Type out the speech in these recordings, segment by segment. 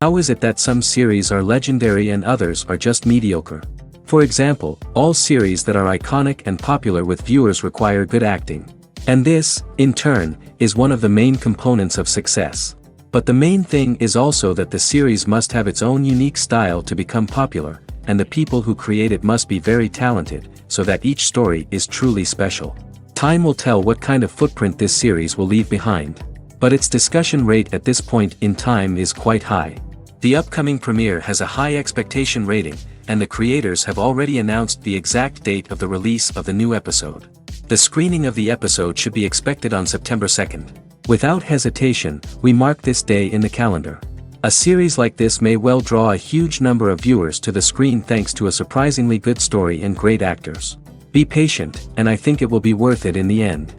How is it that some series are legendary and others are just mediocre? For example, all series that are iconic and popular with viewers require good acting. And this, in turn, is one of the main components of success. But the main thing is also that the series must have its own unique style to become popular, and the people who create it must be very talented, so that each story is truly special. Time will tell what kind of footprint this series will leave behind. But its discussion rate at this point in time is quite high. The upcoming premiere has a high expectation rating, and the creators have already announced the exact date of the release of the new episode. The screening of the episode should be expected on September 2nd. Without hesitation, we mark this day in the calendar. A series like this may well draw a huge number of viewers to the screen thanks to a surprisingly good story and great actors. Be patient, and I think it will be worth it in the end.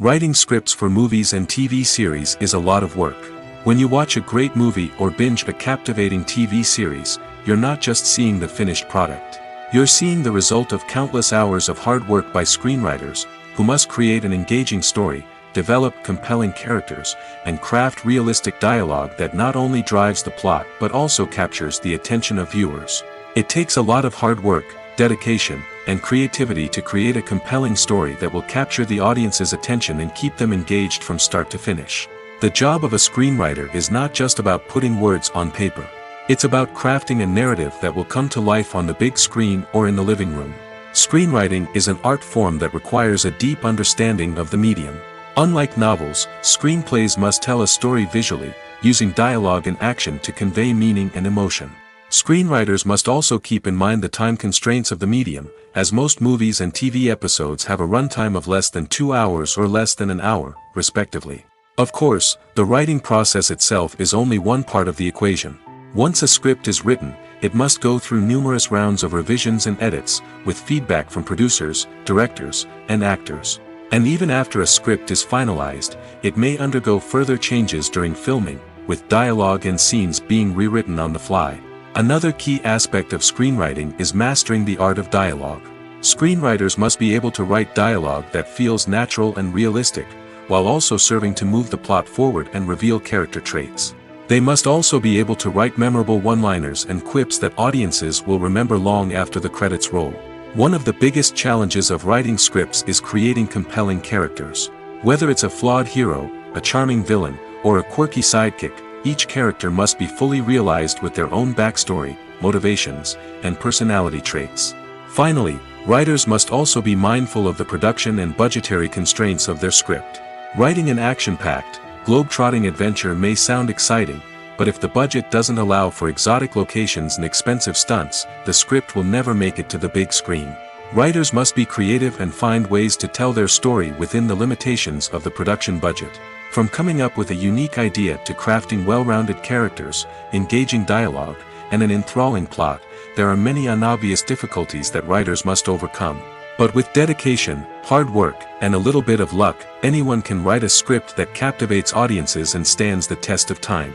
Writing scripts for movies and TV series is a lot of work. When you watch a great movie or binge a captivating TV series, you're not just seeing the finished product. You're seeing the result of countless hours of hard work by screenwriters, who must create an engaging story, develop compelling characters, and craft realistic dialogue that not only drives the plot but also captures the attention of viewers. It takes a lot of hard work, dedication, and creativity to create a compelling story that will capture the audience's attention and keep them engaged from start to finish. The job of a screenwriter is not just about putting words on paper. It's about crafting a narrative that will come to life on the big screen or in the living room. Screenwriting is an art form that requires a deep understanding of the medium. Unlike novels, screenplays must tell a story visually, using dialogue and action to convey meaning and emotion. Screenwriters must also keep in mind the time constraints of the medium, as most movies and TV episodes have a runtime of less than 2 hours or less than an hour, respectively. Of course, the writing process itself is only one part of the equation. Once a script is written, it must go through numerous rounds of revisions and edits, with feedback from producers, directors, and actors. And even after a script is finalized, it may undergo further changes during filming, with dialogue and scenes being rewritten on the fly. Another key aspect of screenwriting is mastering the art of dialogue. Screenwriters must be able to write dialogue that feels natural and realistic, while also serving to move the plot forward and reveal character traits. They must also be able to write memorable one-liners and quips that audiences will remember long after the credits roll. One of the biggest challenges of writing scripts is creating compelling characters. Whether it's a flawed hero, a charming villain, or a quirky sidekick, each character must be fully realized with their own backstory, motivations, and personality traits. Finally, writers must also be mindful of the production and budgetary constraints of their script. Writing an action-packed, globe-trotting adventure may sound exciting, but if the budget doesn't allow for exotic locations and expensive stunts, the script will never make it to the big screen. Writers must be creative and find ways to tell their story within the limitations of the production budget. From coming up with a unique idea to crafting well-rounded characters, engaging dialogue, and an enthralling plot, there are many unobvious difficulties that writers must overcome. But with dedication, hard work, and a little bit of luck, anyone can write a script that captivates audiences and stands the test of time.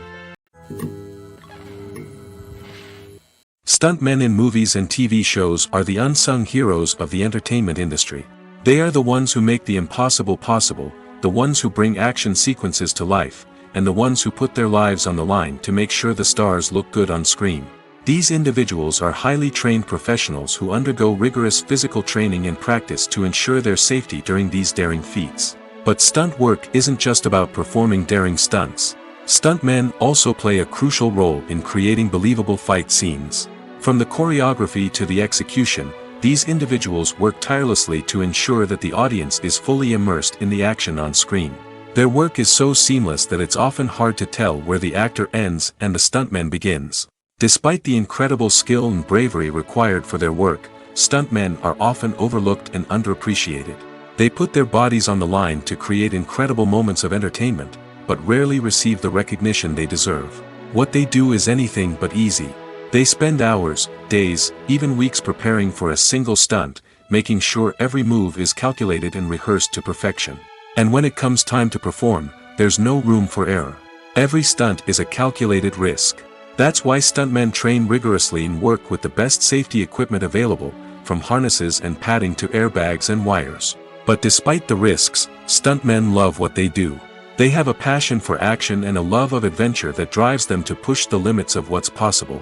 Stuntmen in movies and TV shows are the unsung heroes of the entertainment industry. They are the ones who make the impossible possible, the ones who bring action sequences to life, and the ones who put their lives on the line to make sure the stars look good on screen. These individuals are highly trained professionals who undergo rigorous physical training and practice to ensure their safety during these daring feats. But stunt work isn't just about performing daring stunts. Stuntmen also play a crucial role in creating believable fight scenes. From the choreography to the execution, these individuals work tirelessly to ensure that the audience is fully immersed in the action on screen. Their work is so seamless that it's often hard to tell where the actor ends and the stuntman begins. Despite the incredible skill and bravery required for their work, stuntmen are often overlooked and underappreciated. They put their bodies on the line to create incredible moments of entertainment, but rarely receive the recognition they deserve. What they do is anything but easy. They spend hours, days, even weeks preparing for a single stunt, making sure every move is calculated and rehearsed to perfection. And when it comes time to perform, there's no room for error. Every stunt is a calculated risk. That's why stuntmen train rigorously and work with the best safety equipment available, from harnesses and padding to airbags and wires. But despite the risks, stuntmen love what they do. They have a passion for action and a love of adventure that drives them to push the limits of what's possible.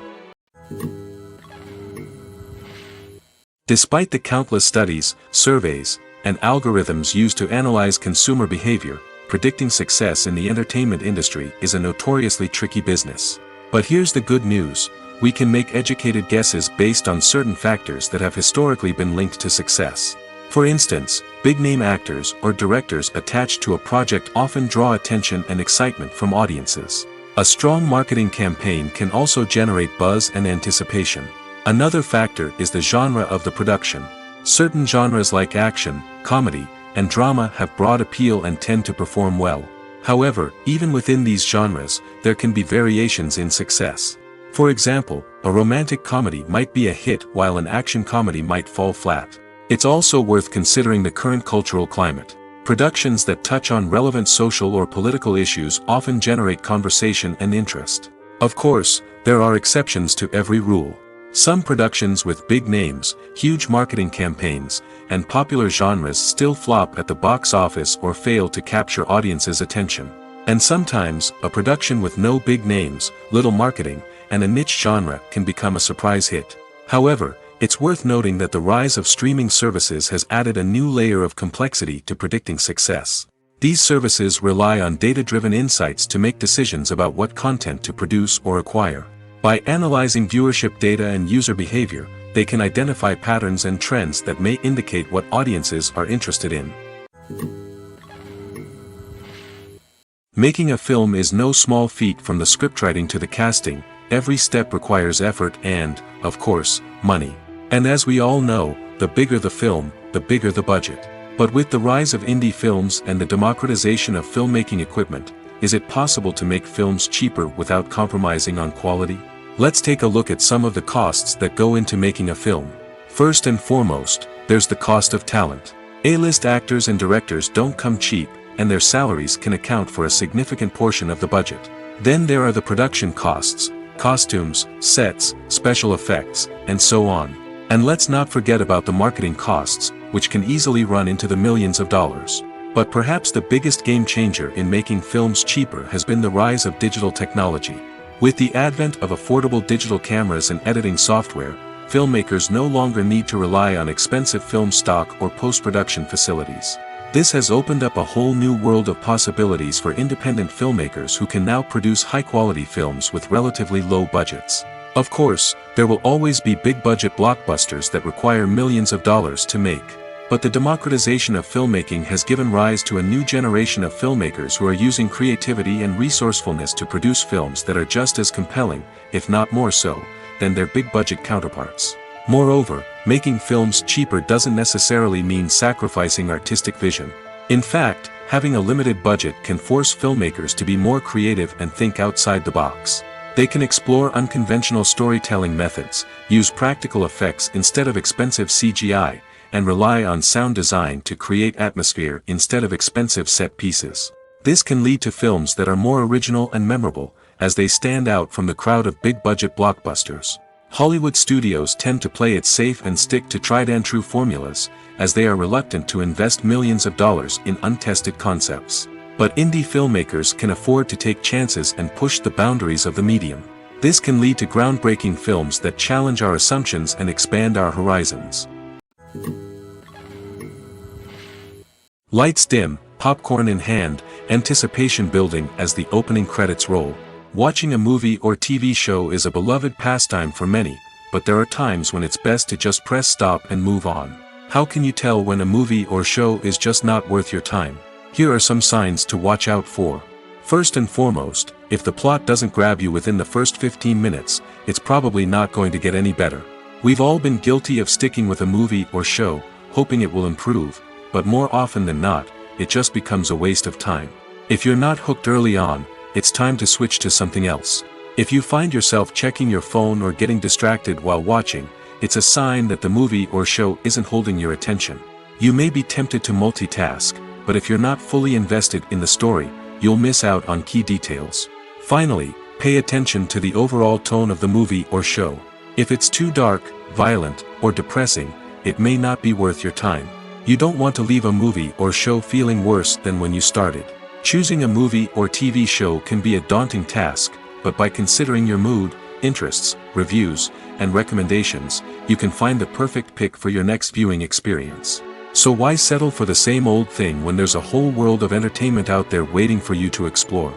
Despite the countless studies, surveys, and algorithms used to analyze consumer behavior, predicting success in the entertainment industry is a notoriously tricky business. But here's the good news: we can make educated guesses based on certain factors that have historically been linked to success. For instance, big-name actors or directors attached to a project often draw attention and excitement from audiences. A strong marketing campaign can also generate buzz and anticipation. Another factor is the genre of the production. Certain genres like action, comedy, and drama have broad appeal and tend to perform well. However, even within these genres, there can be variations in success. For example, a romantic comedy might be a hit while an action comedy might fall flat. It's also worth considering the current cultural climate. Productions that touch on relevant social or political issues often generate conversation and interest. Of course, there are exceptions to every rule. Some productions with big names, huge marketing campaigns, and popular genres still flop at the box office or fail to capture audiences' attention. And sometimes, a production with no big names, little marketing, and a niche genre can become a surprise hit. However, it's worth noting that the rise of streaming services has added a new layer of complexity to predicting success. These services rely on data-driven insights to make decisions about what content to produce or acquire. By analyzing viewership data and user behavior, they can identify patterns and trends that may indicate what audiences are interested in. Making a film is no small feat. From the scriptwriting to the casting, every step requires effort and, of course, money. And as we all know, the bigger the film, the bigger the budget. But with the rise of indie films and the democratization of filmmaking equipment, is it possible to make films cheaper without compromising on quality? Let's take a look at some of the costs that go into making a film. First and foremost, there's the cost of talent. A-list actors and directors don't come cheap, and their salaries can account for a significant portion of the budget. Then there are the production costs, costumes, sets, special effects, and so on. And let's not forget about the marketing costs, which can easily run into the millions of dollars. But perhaps the biggest game changer in making films cheaper has been the rise of digital technology. With the advent of affordable digital cameras and editing software, filmmakers no longer need to rely on expensive film stock or post-production facilities. This has opened up a whole new world of possibilities for independent filmmakers who can now produce high-quality films with relatively low budgets. Of course, there will always be big-budget blockbusters that require millions of dollars to make. But the democratization of filmmaking has given rise to a new generation of filmmakers who are using creativity and resourcefulness to produce films that are just as compelling, if not more so, than their big-budget counterparts. Moreover, making films cheaper doesn't necessarily mean sacrificing artistic vision. In fact, having a limited budget can force filmmakers to be more creative and think outside the box. They can explore unconventional storytelling methods, use practical effects instead of expensive CGI, and rely on sound design to create atmosphere instead of expensive set pieces. This can lead to films that are more original and memorable, as they stand out from the crowd of big-budget blockbusters. Hollywood studios tend to play it safe and stick to tried-and-true formulas, as they are reluctant to invest millions of dollars in untested concepts. But indie filmmakers can afford to take chances and push the boundaries of the medium. This can lead to groundbreaking films that challenge our assumptions and expand our horizons. Lights dim, popcorn in hand, anticipation building as the opening credits roll. Watching a movie or TV show is a beloved pastime for many, but there are times when it's best to just press stop and move on. How can you tell when a movie or show is just not worth your time? Here are some signs to watch out for. First and foremost, if the plot doesn't grab you within the first 15 minutes, it's probably not going to get any better. We've all been guilty of sticking with a movie or show, hoping it will improve, but more often than not, it just becomes a waste of time. If you're not hooked early on, it's time to switch to something else. If you find yourself checking your phone or getting distracted while watching, it's a sign that the movie or show isn't holding your attention. You may be tempted to multitask, but if you're not fully invested in the story, you'll miss out on key details. Finally, pay attention to the overall tone of the movie or show. If it's too dark, violent, or depressing, it may not be worth your time. You don't want to leave a movie or show feeling worse than when you started. Choosing a movie or TV show can be a daunting task, but by considering your mood, interests, reviews, and recommendations, you can find the perfect pick for your next viewing experience. So why settle for the same old thing when there's a whole world of entertainment out there waiting for you to explore?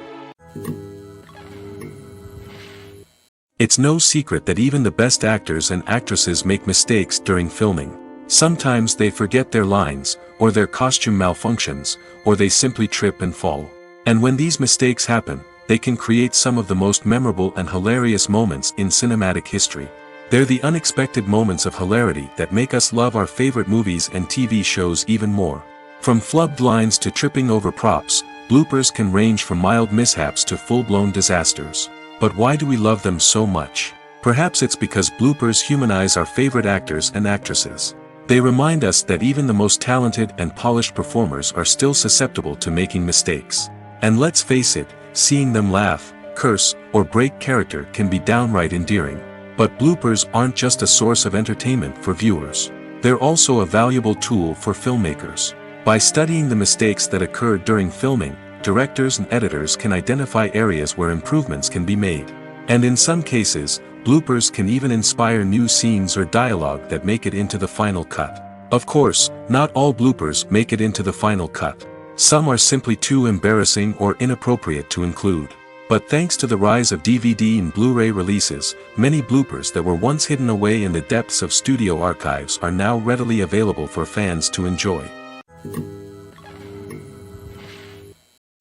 It's no secret that even the best actors and actresses make mistakes during filming. Sometimes they forget their lines, or their costume malfunctions, or they simply trip and fall. And when these mistakes happen, they can create some of the most memorable and hilarious moments in cinematic history. They're the unexpected moments of hilarity that make us love our favorite movies and TV shows even more. From flubbed lines to tripping over props, bloopers can range from mild mishaps to full-blown disasters. But why do we love them so much? Perhaps it's because bloopers humanize our favorite actors and actresses. They remind us that even the most talented and polished performers are still susceptible to making mistakes. And let's face it, seeing them laugh, curse, or break character can be downright endearing. But bloopers aren't just a source of entertainment for viewers. They're also a valuable tool for filmmakers. By studying the mistakes that occurred during filming, directors and editors can identify areas where improvements can be made. And in some cases, bloopers can even inspire new scenes or dialogue that make it into the final cut. Of course, not all bloopers make it into the final cut. Some are simply too embarrassing or inappropriate to include. But thanks to the rise of DVD and Blu-ray releases, many bloopers that were once hidden away in the depths of studio archives are now readily available for fans to enjoy.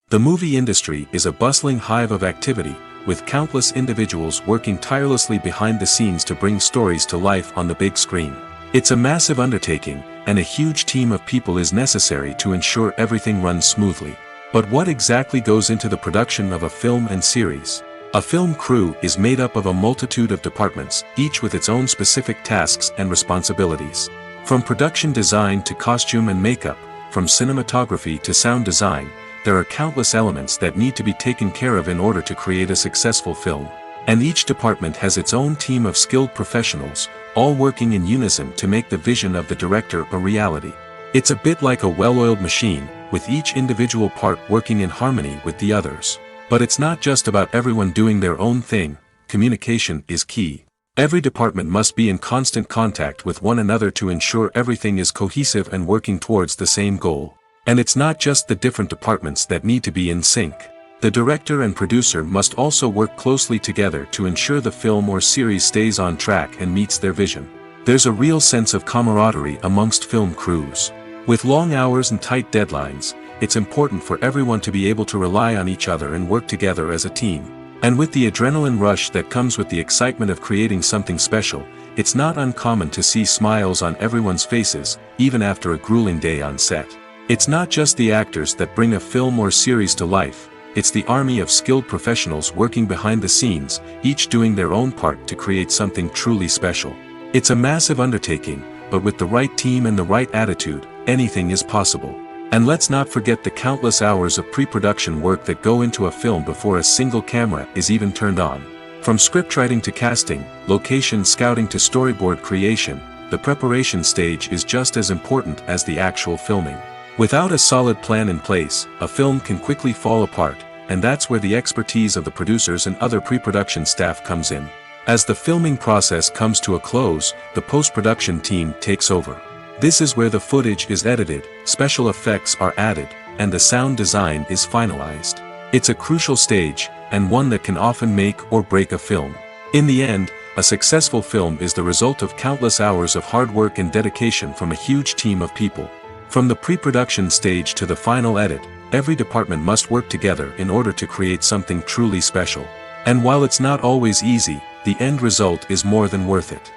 The movie industry is a bustling hive of activity, with countless individuals working tirelessly behind the scenes to bring stories to life on the big screen. It's a massive undertaking, and a huge team of people is necessary to ensure everything runs smoothly. But what exactly goes into the production of a film and series? A film crew is made up of a multitude of departments, each with its own specific tasks and responsibilities. From production design to costume and makeup, from cinematography to sound design, there are countless elements that need to be taken care of in order to create a successful film. And each department has its own team of skilled professionals, all working in unison to make the vision of the director a reality. It's a bit like a well-oiled machine, with each individual part working in harmony with the others. But it's not just about everyone doing their own thing. Communication is key. Every department must be in constant contact with one another to ensure everything is cohesive and working towards the same goal. And it's not just the different departments that need to be in sync. The director and producer must also work closely together to ensure the film or series stays on track and meets their vision. There's a real sense of camaraderie amongst film crews. With long hours and tight deadlines, it's important for everyone to be able to rely on each other and work together as a team. And with the adrenaline rush that comes with the excitement of creating something special, it's not uncommon to see smiles on everyone's faces, even after a grueling day on set. It's not just the actors that bring a film or series to life, it's the army of skilled professionals working behind the scenes, each doing their own part to create something truly special. It's a massive undertaking, but with the right team and the right attitude, anything is possible. And let's not forget the countless hours of pre-production work that go into a film before a single camera is even turned on. From scriptwriting to casting, location scouting to storyboard creation, the preparation stage is just as important as the actual filming. Without a solid plan in place, a film can quickly fall apart, and that's where the expertise of the producers and other pre-production staff comes in. As the filming process comes to a close, the post-production team takes over. This is where the footage is edited, special effects are added, and the sound design is finalized. It's a crucial stage, and one that can often make or break a film. In the end, a successful film is the result of countless hours of hard work and dedication from a huge team of people. From the pre-production stage to the final edit, every department must work together in order to create something truly special. And while it's not always easy, the end result is more than worth it.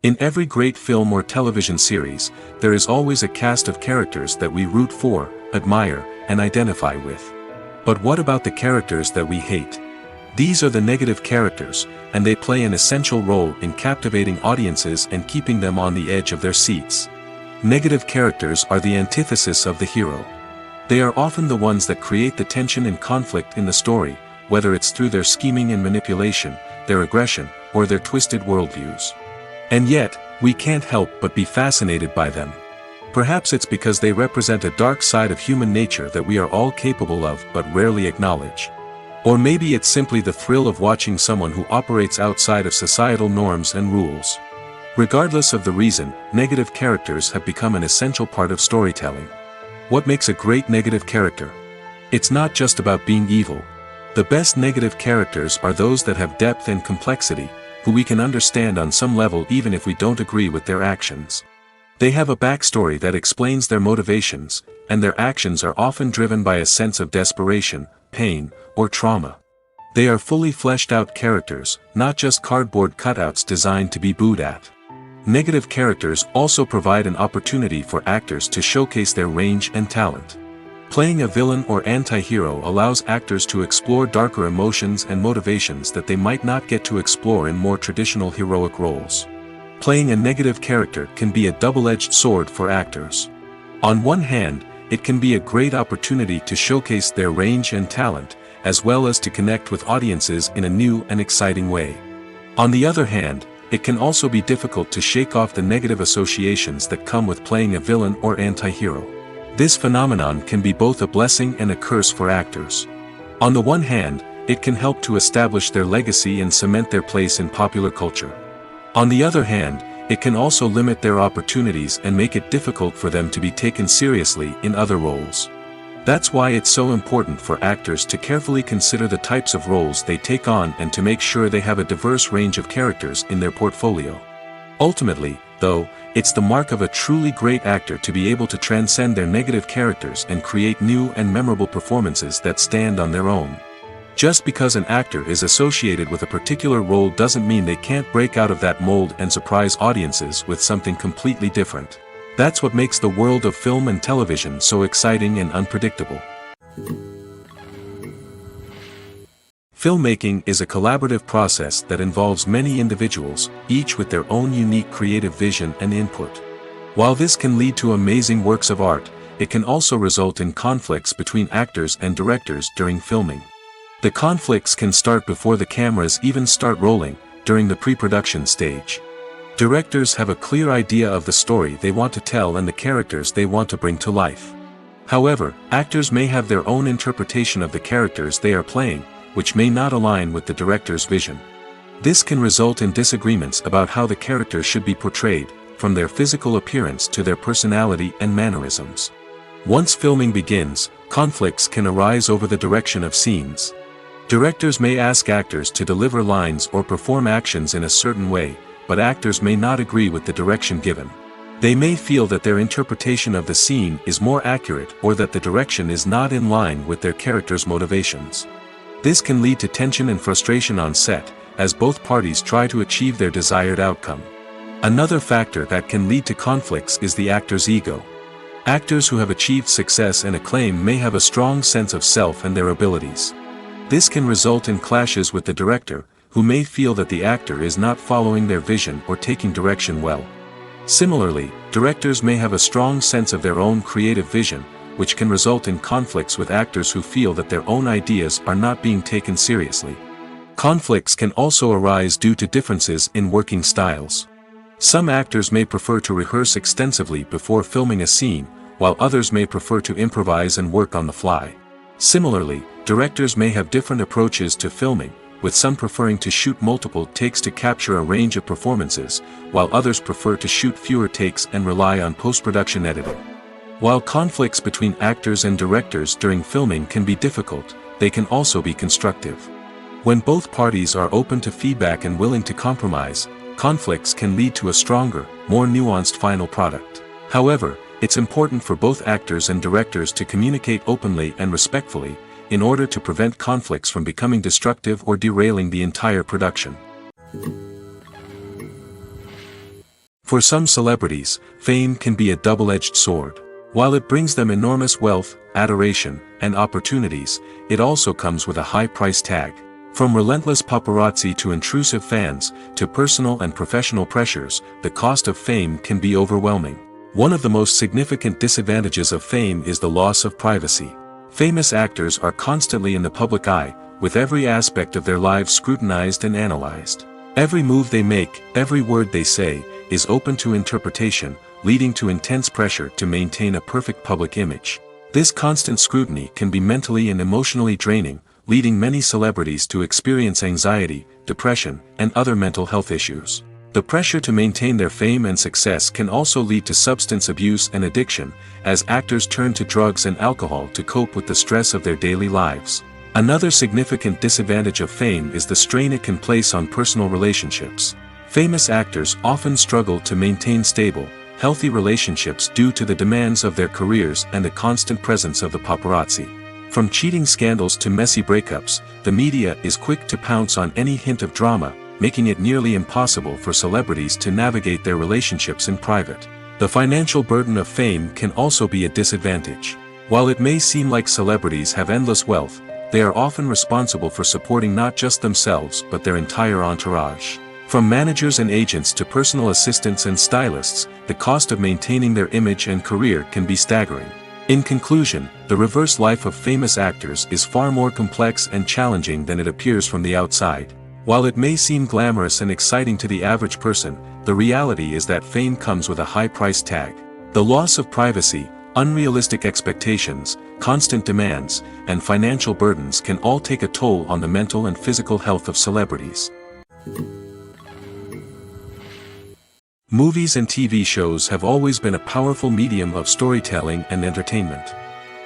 In every great film or television series, there is always a cast of characters that we root for, admire, and identify with. But what about the characters that we hate? These are the negative characters, and they play an essential role in captivating audiences and keeping them on the edge of their seats. Negative characters are the antithesis of the hero. They are often the ones that create the tension and conflict in the story, whether it's through their scheming and manipulation, their aggression, or their twisted worldviews. And yet, we can't help but be fascinated by them. Perhaps it's because they represent a dark side of human nature that we are all capable of but rarely acknowledge. Or maybe it's simply the thrill of watching someone who operates outside of societal norms and rules. Regardless of the reason, negative characters have become an essential part of storytelling. What makes a great negative character? It's not just about being evil. The best negative characters are those that have depth and complexity, who we can understand on some level even if we don't agree with their actions. They have a backstory that explains their motivations, and their actions are often driven by a sense of desperation, pain, or trauma. They are fully fleshed out characters, not just cardboard cutouts designed to be booed at. Negative characters also provide an opportunity for actors to showcase their range and talent. Playing a villain or anti-hero allows actors to explore darker emotions and motivations that they might not get to explore in more traditional heroic roles. Playing a negative character can be a double-edged sword for actors. On one hand, it can be a great opportunity to showcase their range and talent, as well as to connect with audiences in a new and exciting way. On the other hand, it can also be difficult to shake off the negative associations that come with playing a villain or anti-hero. This phenomenon can be both a blessing and a curse for actors. On the one hand, it can help to establish their legacy and cement their place in popular culture. On the other hand, it can also limit their opportunities and make it difficult for them to be taken seriously in other roles. That's why it's so important for actors to carefully consider the types of roles they take on and to make sure they have a diverse range of characters in their portfolio. Ultimately, though, it's the mark of a truly great actor to be able to transcend their negative characters and create new and memorable performances that stand on their own. Just because an actor is associated with a particular role doesn't mean they can't break out of that mold and surprise audiences with something completely different. That's what makes the world of film and television so exciting and unpredictable. Filmmaking is a collaborative process that involves many individuals, each with their own unique creative vision and input. While this can lead to amazing works of art, it can also result in conflicts between actors and directors during filming. The conflicts can start before the cameras even start rolling, during the pre-production stage. Directors have a clear idea of the story they want to tell and the characters they want to bring to life. However, actors may have their own interpretation of the characters they are playing, which may not align with the director's vision. This can result in disagreements about how the characters should be portrayed, from their physical appearance to their personality and mannerisms. Once filming begins, conflicts can arise over the direction of scenes. Directors may ask actors to deliver lines or perform actions in a certain way, but actors may not agree with the direction given. They may feel that their interpretation of the scene is more accurate or that the direction is not in line with their character's motivations. This can lead to tension and frustration on set, as both parties try to achieve their desired outcome. Another factor that can lead to conflicts is the actor's ego. Actors who have achieved success and acclaim may have a strong sense of self and their abilities. This can result in clashes with the director, who may feel that the actor is not following their vision or taking direction well. Similarly, directors may have a strong sense of their own creative vision, which can result in conflicts with actors who feel that their own ideas are not being taken seriously. Conflicts can also arise due to differences in working styles. Some actors may prefer to rehearse extensively before filming a scene, while others may prefer to improvise and work on the fly. Similarly, directors may have different approaches to filming, with some preferring to shoot multiple takes to capture a range of performances, while others prefer to shoot fewer takes and rely on post-production editing. While conflicts between actors and directors during filming can be difficult, they can also be constructive. When both parties are open to feedback and willing to compromise, conflicts can lead to a stronger, more nuanced final product. However, it's important for both actors and directors to communicate openly and respectfully, in order to prevent conflicts from becoming destructive or derailing the entire production. For some celebrities, fame can be a double-edged sword. While it brings them enormous wealth, adoration, and opportunities, it also comes with a high price tag. From relentless paparazzi to intrusive fans, to personal and professional pressures, the cost of fame can be overwhelming. One of the most significant disadvantages of fame is the loss of privacy. Famous actors are constantly in the public eye, with every aspect of their lives scrutinized and analyzed. Every move they make, every word they say, is open to interpretation, leading to intense pressure to maintain a perfect public image. This constant scrutiny can be mentally and emotionally draining, leading many celebrities to experience anxiety, depression, and other mental health issues. The pressure to maintain their fame and success can also lead to substance abuse and addiction, as actors turn to drugs and alcohol to cope with the stress of their daily lives. Another significant disadvantage of fame is the strain it can place on personal relationships. Famous actors often struggle to maintain stable, healthy relationships due to the demands of their careers and the constant presence of the paparazzi. From cheating scandals to messy breakups, the media is quick to pounce on any hint of drama, making it nearly impossible for celebrities to navigate their relationships in private. The financial burden of fame can also be a disadvantage. While it may seem like celebrities have endless wealth, they are often responsible for supporting not just themselves but their entire entourage. From managers and agents to personal assistants and stylists, the cost of maintaining their image and career can be staggering. In conclusion, the reverse life of famous actors is far more complex and challenging than it appears from the outside. While it may seem glamorous and exciting to the average person, the reality is that fame comes with a high price tag. The loss of privacy, unrealistic expectations, constant demands, and financial burdens can all take a toll on the mental and physical health of celebrities. Movies and TV shows have always been a powerful medium of storytelling and entertainment.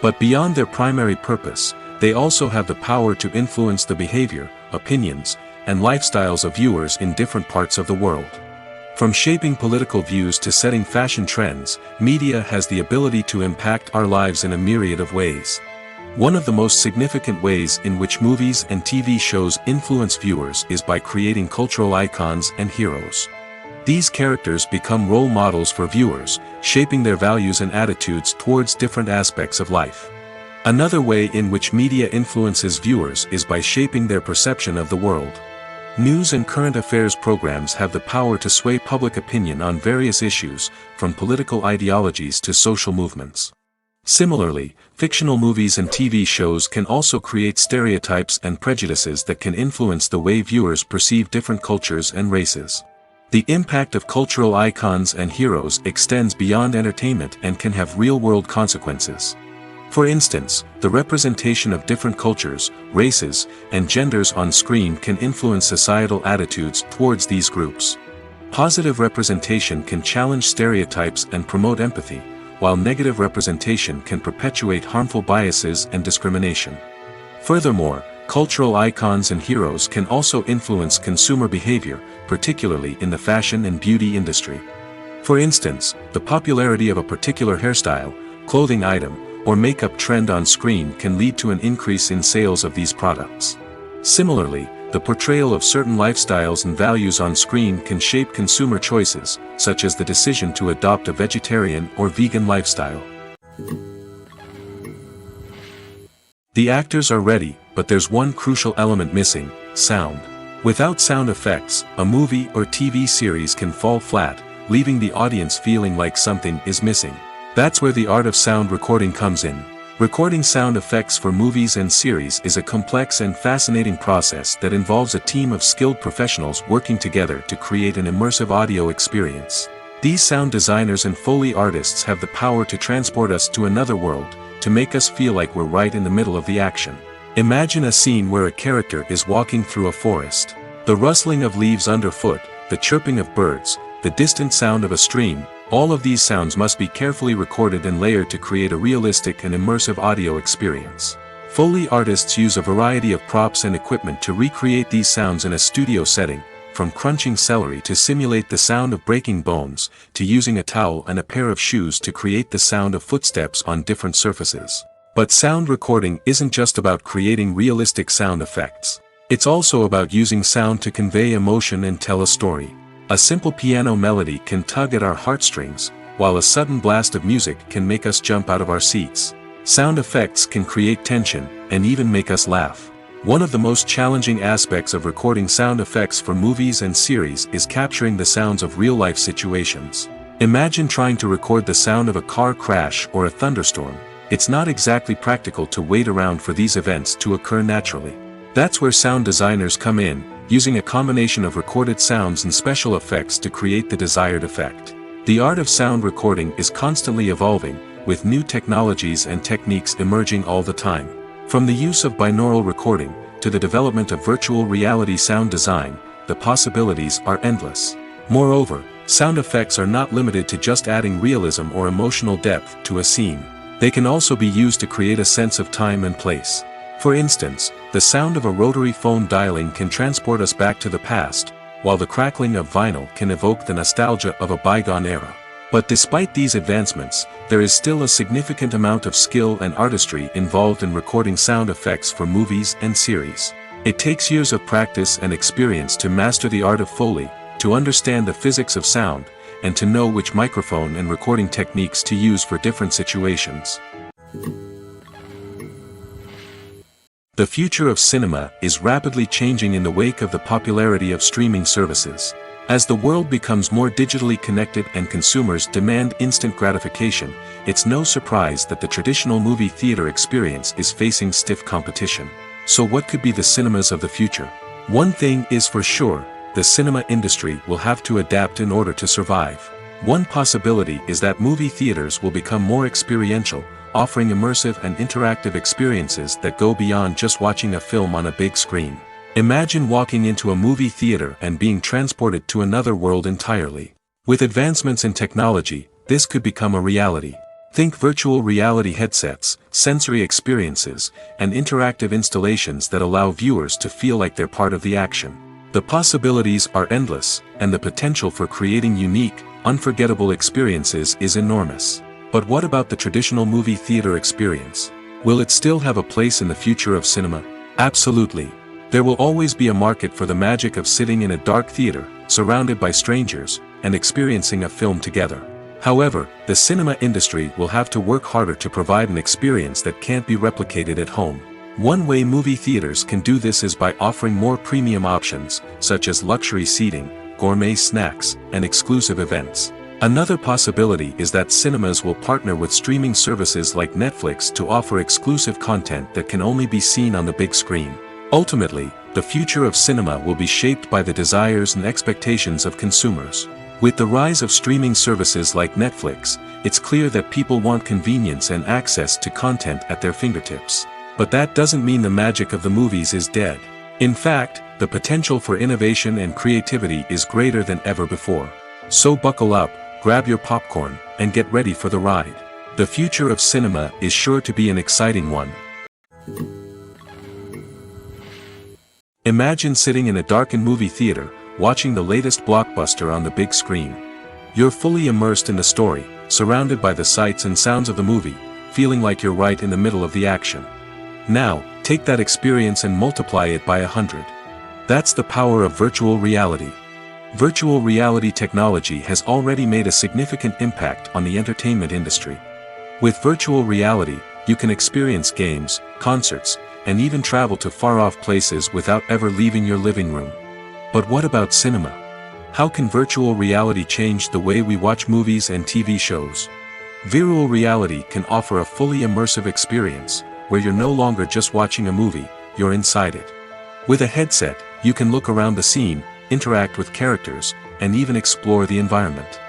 But beyond their primary purpose, they also have the power to influence the behavior, opinions, and lifestyles of viewers in different parts of the world. From shaping political views to setting fashion trends, media has the ability to impact our lives in a myriad of ways. One of the most significant ways in which movies and TV shows influence viewers is by creating cultural icons and heroes. These characters become role models for viewers, shaping their values and attitudes towards different aspects of life. Another way in which media influences viewers is by shaping their perception of the world. News and current affairs programs have the power to sway public opinion on various issues, from political ideologies to social movements. Similarly, fictional movies and TV shows can also create stereotypes and prejudices that can influence the way viewers perceive different cultures and races. The impact of cultural icons and heroes extends beyond entertainment and can have real-world consequences. For instance, the representation of different cultures, races, and genders on screen can influence societal attitudes towards these groups. Positive representation can challenge stereotypes and promote empathy, while negative representation can perpetuate harmful biases and discrimination. Furthermore, cultural icons and heroes can also influence consumer behavior, particularly in the fashion and beauty industry. For instance, the popularity of a particular hairstyle, clothing item, or makeup trend on screen can lead to an increase in sales of these products. Similarly, the portrayal of certain lifestyles and values on screen can shape consumer choices, such as the decision to adopt a vegetarian or vegan lifestyle. The actors are ready, but there's one crucial element missing: sound. Without sound effects, a movie or TV series can fall flat, leaving the audience feeling like something is missing. That's where the art of sound recording comes in. Recording sound effects for movies and series is a complex and fascinating process that involves a team of skilled professionals working together to create an immersive audio experience. These sound designers and Foley artists have the power to transport us to another world, to make us feel like we're right in the middle of the action. Imagine a scene where a character is walking through a forest. The rustling of leaves underfoot, the chirping of birds, the distant sound of a stream, all of these sounds must be carefully recorded and layered to create a realistic and immersive audio experience. Foley artists use a variety of props and equipment to recreate these sounds in a studio setting, from crunching celery to simulate the sound of breaking bones, to using a towel and a pair of shoes to create the sound of footsteps on different surfaces. But sound recording isn't just about creating realistic sound effects. It's also about using sound to convey emotion and tell a story. A simple piano melody can tug at our heartstrings, while a sudden blast of music can make us jump out of our seats. Sound effects can create tension, and even make us laugh. One of the most challenging aspects of recording sound effects for movies and series is capturing the sounds of real-life situations. Imagine trying to record the sound of a car crash or a thunderstorm. It's not exactly practical to wait around for these events to occur naturally. That's where sound designers come in, using a combination of recorded sounds and special effects to create the desired effect. The art of sound recording is constantly evolving, with new technologies and techniques emerging all the time. From the use of binaural recording, to the development of virtual reality sound design, the possibilities are endless. Moreover, sound effects are not limited to just adding realism or emotional depth to a scene. They can also be used to create a sense of time and place. For instance, the sound of a rotary phone dialing can transport us back to the past, while the crackling of vinyl can evoke the nostalgia of a bygone era. But despite these advancements, there is still a significant amount of skill and artistry involved in recording sound effects for movies and series. It takes years of practice and experience to master the art of Foley, to understand the physics of sound, and to know which microphone and recording techniques to use for different situations. The future of cinema is rapidly changing in the wake of the popularity of streaming services. As the world becomes more digitally connected and consumers demand instant gratification, it's no surprise that the traditional movie theater experience is facing stiff competition. So what could be the cinemas of the future? One thing is for sure, the cinema industry will have to adapt in order to survive. One possibility is that movie theaters will become more experiential, offering immersive and interactive experiences that go beyond just watching a film on a big screen. Imagine walking into a movie theater and being transported to another world entirely. With advancements in technology, this could become a reality. Think virtual reality headsets, sensory experiences, and interactive installations that allow viewers to feel like they're part of the action. The possibilities are endless, and the potential for creating unique, unforgettable experiences is enormous. But what about the traditional movie theater experience? Will it still have a place in the future of cinema? Absolutely. There will always be a market for the magic of sitting in a dark theater, surrounded by strangers, and experiencing a film together. However, the cinema industry will have to work harder to provide an experience that can't be replicated at home. One way movie theaters can do this is by offering more premium options, such as luxury seating, gourmet snacks, and exclusive events. Another possibility is that cinemas will partner with streaming services like Netflix to offer exclusive content that can only be seen on the big screen. Ultimately, the future of cinema will be shaped by the desires and expectations of consumers. With the rise of streaming services like Netflix, it's clear that people want convenience and access to content at their fingertips. But that doesn't mean the magic of the movies is dead. In fact, the potential for innovation and creativity is greater than ever before. So buckle up, grab your popcorn, and get ready for the ride. The future of cinema is sure to be an exciting one. Imagine sitting in a darkened movie theater, watching the latest blockbuster on the big screen. You're fully immersed in the story, surrounded by the sights and sounds of the movie, feeling like you're right in the middle of the action. Now, take that experience and multiply it by 100. That's the power of virtual reality. Virtual reality technology has already made a significant impact on the entertainment industry. With virtual reality, you can experience games, concerts, and even travel to far-off places without ever leaving your living room. But what about cinema? How can virtual reality change the way we watch movies and TV shows? Virtual reality can offer a fully immersive experience, where you're no longer just watching a movie, you're inside it. With a headset, you can look around the scene, interact with characters, and even explore the environment.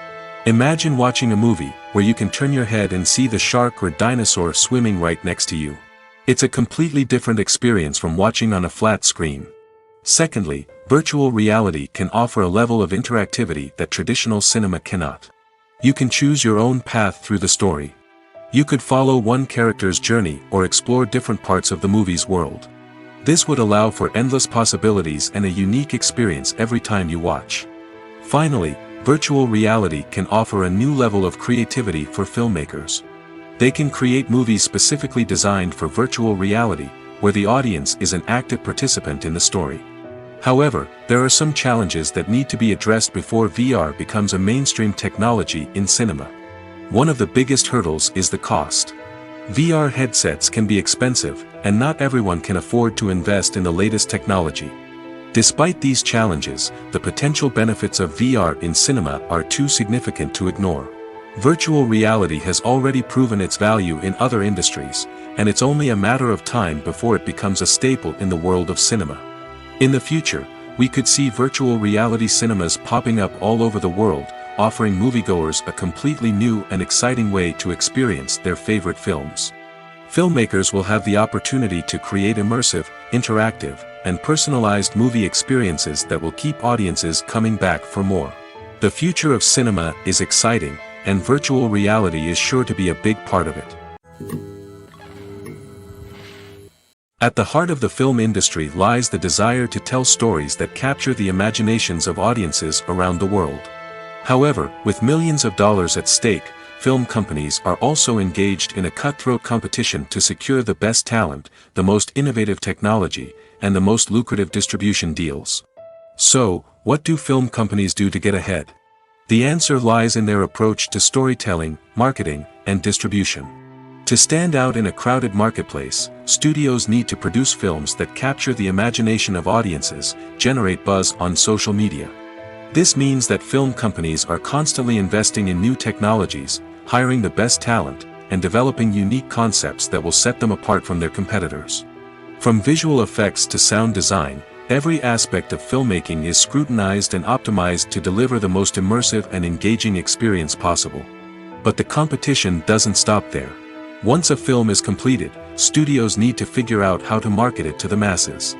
Imagine watching a movie, where you can turn your head and see the shark or dinosaur swimming right next to you. It's a completely different experience from watching on a flat screen. Secondly, virtual reality can offer a level of interactivity that traditional cinema cannot. You can choose your own path through the story. You could follow one character's journey or explore different parts of the movie's world. This would allow for endless possibilities and a unique experience every time you watch. Finally, virtual reality can offer a new level of creativity for filmmakers. They can create movies specifically designed for virtual reality, where the audience is an active participant in the story. However, there are some challenges that need to be addressed before VR becomes a mainstream technology in cinema. One of the biggest hurdles is the cost. VR headsets can be expensive, and not everyone can afford to invest in the latest technology. Despite these challenges, the potential benefits of VR in cinema are too significant to ignore. Virtual reality has already proven its value in other industries, and it's only a matter of time before it becomes a staple in the world of cinema. In the future, we could see virtual reality cinemas popping up all over the world, offering moviegoers a completely new and exciting way to experience their favorite films. Filmmakers will have the opportunity to create immersive, interactive, and personalized movie experiences that will keep audiences coming back for more. The future of cinema is exciting, and virtual reality is sure to be a big part of it. At the heart of the film industry lies the desire to tell stories that capture the imaginations of audiences around the world. However, with millions of dollars at stake, film companies are also engaged in a cutthroat competition to secure the best talent, the most innovative technology, and the most lucrative distribution deals. So, what do film companies do to get ahead? The answer lies in their approach to storytelling, marketing, and distribution. To stand out in a crowded marketplace, studios need to produce films that capture the imagination of audiences, generate buzz on social media. This means that film companies are constantly investing in new technologies, hiring the best talent, and developing unique concepts that will set them apart from their competitors. From visual effects to sound design, every aspect of filmmaking is scrutinized and optimized to deliver the most immersive and engaging experience possible. But the competition doesn't stop there. Once a film is completed, studios need to figure out how to market it to the masses.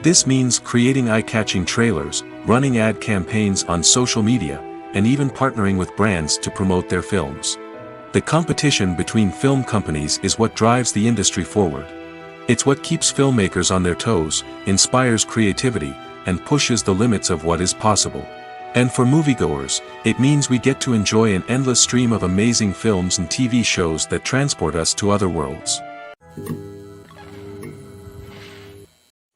This means creating eye-catching trailers, running ad campaigns on social media, and even partnering with brands to promote their films. The competition between film companies is what drives the industry forward. It's what keeps filmmakers on their toes, inspires creativity, and pushes the limits of what is possible. And for moviegoers, it means we get to enjoy an endless stream of amazing films and TV shows that transport us to other worlds.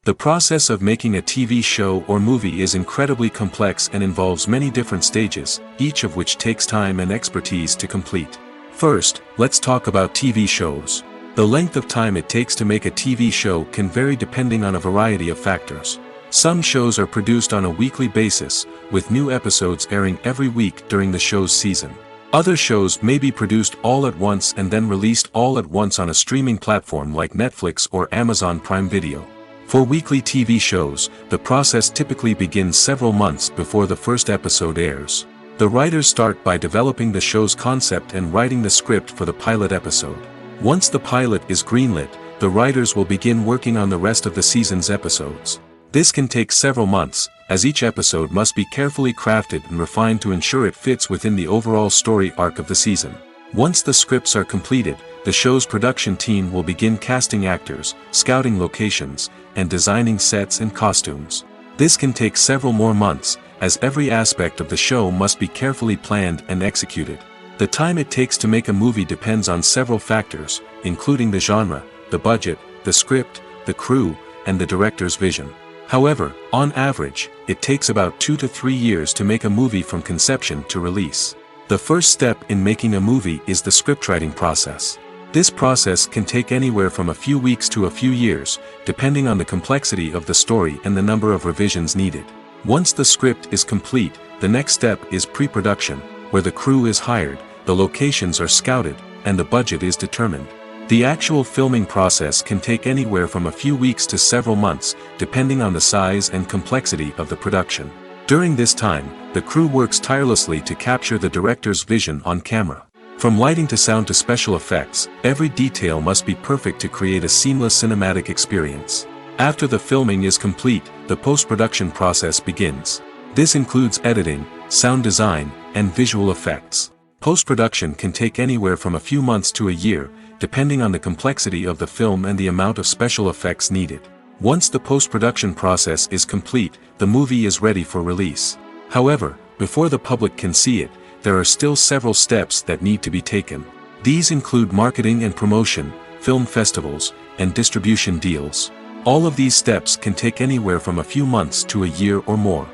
The process of making a TV show or movie is incredibly complex and involves many different stages, each of which takes time and expertise to complete. First, let's talk about TV shows. The length of time it takes to make a TV show can vary depending on a variety of factors. Some shows are produced on a weekly basis, with new episodes airing every week during the show's season. Other shows may be produced all at once and then released all at once on a streaming platform like Netflix or Amazon Prime Video. For weekly TV shows, the process typically begins several months before the first episode airs. The writers start by developing the show's concept and writing the script for the pilot episode. Once the pilot is greenlit, the writers will begin working on the rest of the season's episodes. This can take several months, as each episode must be carefully crafted and refined to ensure it fits within the overall story arc of the season. Once the scripts are completed, the show's production team will begin casting actors, scouting locations, and designing sets and costumes. This can take several more months, as every aspect of the show must be carefully planned and executed. The time it takes to make a movie depends on several factors, including the genre, the budget, the script, the crew, and the director's vision. However, on average, it takes about 2 to 3 years to make a movie from conception to release. The first step in making a movie is the scriptwriting process. This process can take anywhere from a few weeks to a few years, depending on the complexity of the story and the number of revisions needed. Once the script is complete, the next step is pre-production, where the crew is hired, the locations are scouted, and the budget is determined. The actual filming process can take anywhere from a few weeks to several months, depending on the size and complexity of the production. During this time, the crew works tirelessly to capture the director's vision on camera. From lighting to sound to special effects, every detail must be perfect to create a seamless cinematic experience. After the filming is complete, the post-production process begins. This includes editing, sound design, and visual effects. Post-production can take anywhere from a few months to a year, depending on the complexity of the film and the amount of special effects needed. Once the post-production process is complete, the movie is ready for release. However, before the public can see it, there are still several steps that need to be taken. These include marketing and promotion, film festivals, and distribution deals. All of these steps can take anywhere from a few months to a year or more.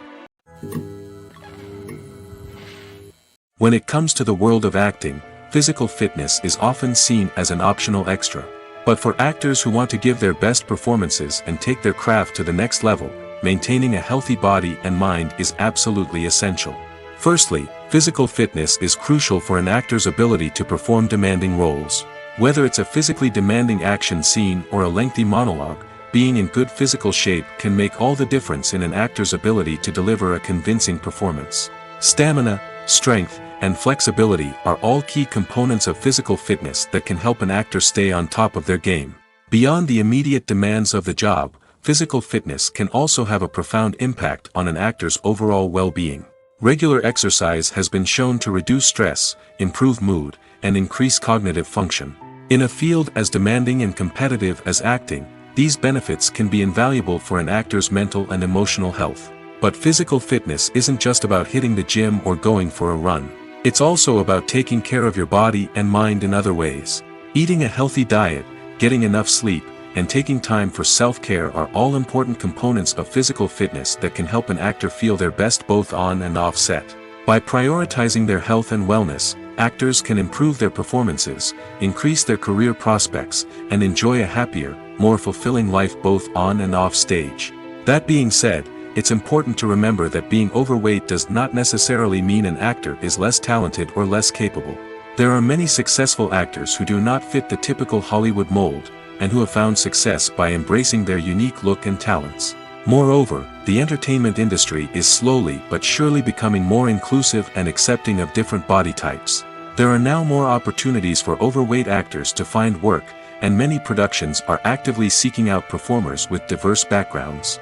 When it comes to the world of acting, physical fitness is often seen as an optional extra. But for actors who want to give their best performances and take their craft to the next level, maintaining a healthy body and mind is absolutely essential. Firstly, physical fitness is crucial for an actor's ability to perform demanding roles. Whether it's a physically demanding action scene or a lengthy monologue, being in good physical shape can make all the difference in an actor's ability to deliver a convincing performance. Stamina, strength, and flexibility are all key components of physical fitness that can help an actor stay on top of their game. Beyond the immediate demands of the job, physical fitness can also have a profound impact on an actor's overall well-being. Regular exercise has been shown to reduce stress, improve mood, and increase cognitive function. In a field as demanding and competitive as acting, these benefits can be invaluable for an actor's mental and emotional health. But physical fitness isn't just about hitting the gym or going for a run. It's also about taking care of your body and mind in other ways. Eating a healthy diet, getting enough sleep, and taking time for self-care are all important components of physical fitness that can help an actor feel their best both on and off set. By prioritizing their health and wellness, actors can improve their performances, increase their career prospects, and enjoy a happier, more fulfilling life both on and off stage. That being said, it's important to remember that being overweight does not necessarily mean an actor is less talented or less capable. There are many successful actors who do not fit the typical Hollywood mold, and who have found success by embracing their unique look and talents. Moreover, the entertainment industry is slowly but surely becoming more inclusive and accepting of different body types. There are now more opportunities for overweight actors to find work, and many productions are actively seeking out performers with diverse backgrounds.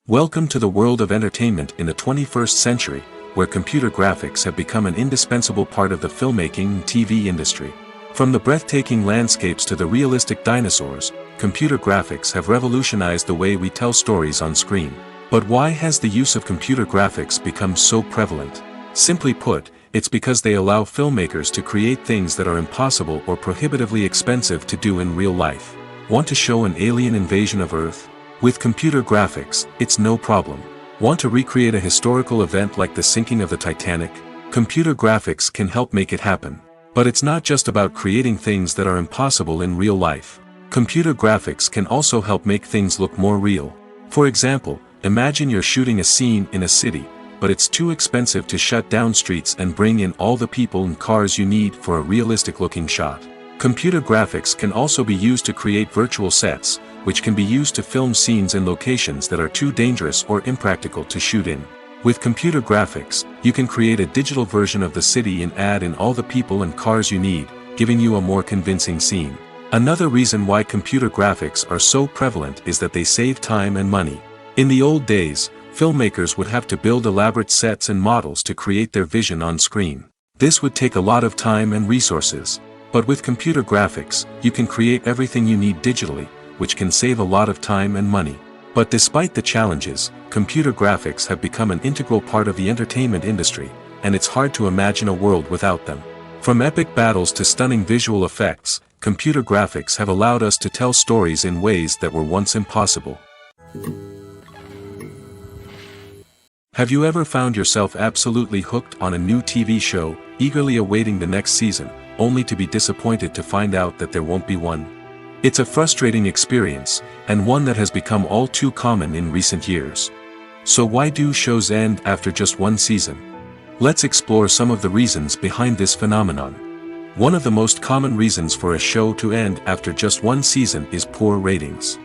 Welcome to the world of entertainment in the 21st century, where computer graphics have become an indispensable part of the filmmaking and TV industry. From the breathtaking landscapes to the realistic dinosaurs, computer graphics have revolutionized the way we tell stories on screen. But why has the use of computer graphics become so prevalent? Simply put, it's because they allow filmmakers to create things that are impossible or prohibitively expensive to do in real life. Want to show an alien invasion of Earth? With computer graphics, it's no problem. Want to recreate a historical event like the sinking of the Titanic? Computer graphics can help make it happen. But it's not just about creating things that are impossible in real life. Computer graphics can also help make things look more real. For example, imagine you're shooting a scene in a city, but it's too expensive to shut down streets and bring in all the people and cars you need for a realistic-looking shot. Computer graphics can also be used to create virtual sets, which can be used to film scenes in locations that are too dangerous or impractical to shoot in. With computer graphics, you can create a digital version of the city and add in all the people and cars you need, giving you a more convincing scene. Another reason why computer graphics are so prevalent is that they save time and money. In the old days, filmmakers would have to build elaborate sets and models to create their vision on screen. This would take a lot of time and resources. But with computer graphics, you can create everything you need digitally, which can save a lot of time and money. But despite the challenges, computer graphics have become an integral part of the entertainment industry, and it's hard to imagine a world without them. From epic battles to stunning visual effects, computer graphics have allowed us to tell stories in ways that were once impossible. Have you ever found yourself absolutely hooked on a new TV show, eagerly awaiting the next season, only to be disappointed to find out that there won't be one? It's a frustrating experience, and one that has become all too common in recent years. So why do shows end after just one season? Let's explore some of the reasons behind this phenomenon. One of the most common reasons for a show to end after just one season is poor ratings.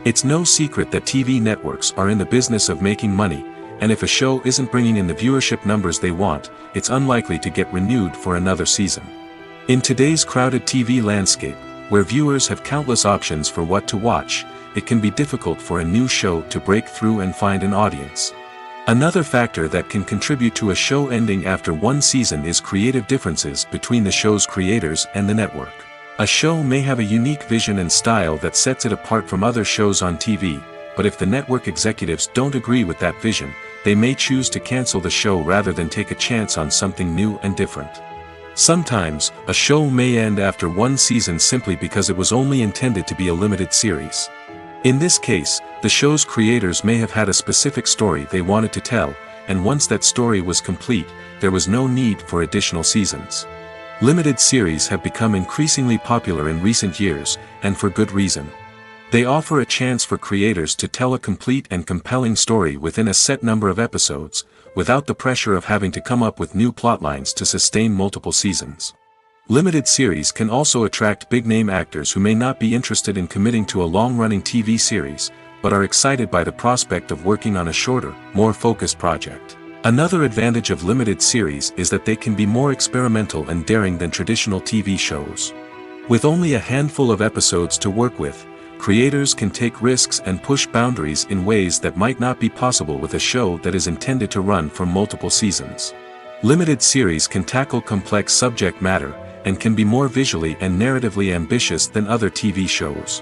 It's no secret that TV networks are in the business of making money, and if a show isn't bringing in the viewership numbers they want, it's unlikely to get renewed for another season. In today's crowded TV landscape, where viewers have countless options for what to watch, it can be difficult for a new show to break through and find an audience. Another factor that can contribute to a show ending after one season is creative differences between the show's creators and the network. A show may have a unique vision and style that sets it apart from other shows on TV, but if the network executives don't agree with that vision, they may choose to cancel the show rather than take a chance on something new and different. Sometimes, a show may end after one season simply because it was only intended to be a limited series. In this case, the show's creators may have had a specific story they wanted to tell, and once that story was complete, there was no need for additional seasons. Limited series have become increasingly popular in recent years, and for good reason. They offer a chance for creators to tell a complete and compelling story within a set number of episodes, without the pressure of having to come up with new plotlines to sustain multiple seasons. Limited series can also attract big-name actors who may not be interested in committing to a long-running TV series, but are excited by the prospect of working on a shorter, more focused project. Another advantage of limited series is that they can be more experimental and daring than traditional TV shows. With only a handful of episodes to work with, creators can take risks and push boundaries in ways that might not be possible with a show that is intended to run for multiple seasons. Limited series can tackle complex subject matter, and can be more visually and narratively ambitious than other TV shows.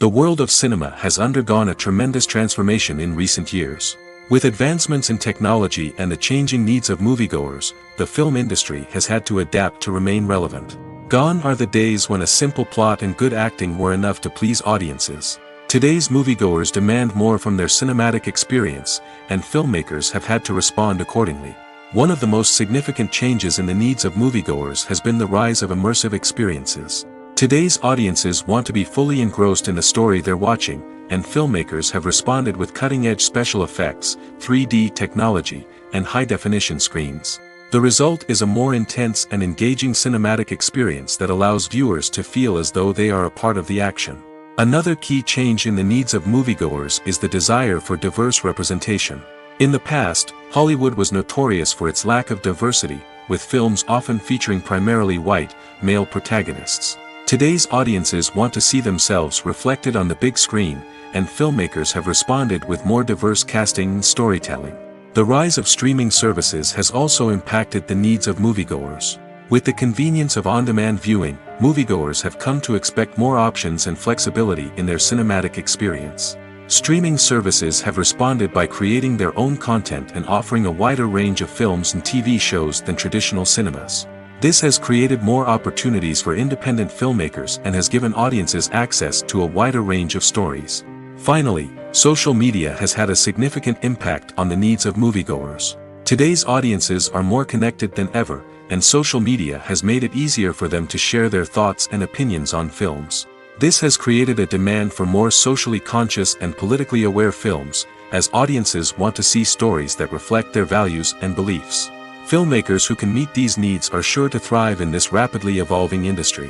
The world of cinema has undergone a tremendous transformation in recent years. With advancements in technology and the changing needs of moviegoers, the film industry has had to adapt to remain relevant. Gone are the days when a simple plot and good acting were enough to please audiences. Today's moviegoers demand more from their cinematic experience, and filmmakers have had to respond accordingly. One of the most significant changes in the needs of moviegoers has been the rise of immersive experiences. Today's audiences want to be fully engrossed in the story they're watching, and filmmakers have responded with cutting-edge special effects, 3D technology, and high-definition screens. The result is a more intense and engaging cinematic experience that allows viewers to feel as though they are a part of the action. Another key change in the needs of moviegoers is the desire for diverse representation. In the past, Hollywood was notorious for its lack of diversity, with films often featuring primarily white, male protagonists. Today's audiences want to see themselves reflected on the big screen, and filmmakers have responded with more diverse casting and storytelling. The rise of streaming services has also impacted the needs of moviegoers. With the convenience of on-demand viewing, moviegoers have come to expect more options and flexibility in their cinematic experience. Streaming services have responded by creating their own content and offering a wider range of films and TV shows than traditional cinemas. This has created more opportunities for independent filmmakers and has given audiences access to a wider range of stories. Finally, social media has had a significant impact on the needs of moviegoers. Today's audiences are more connected than ever, and social media has made it easier for them to share their thoughts and opinions on films. This has created a demand for more socially conscious and politically aware films, as audiences want to see stories that reflect their values and beliefs. Filmmakers who can meet these needs are sure to thrive in this rapidly evolving industry.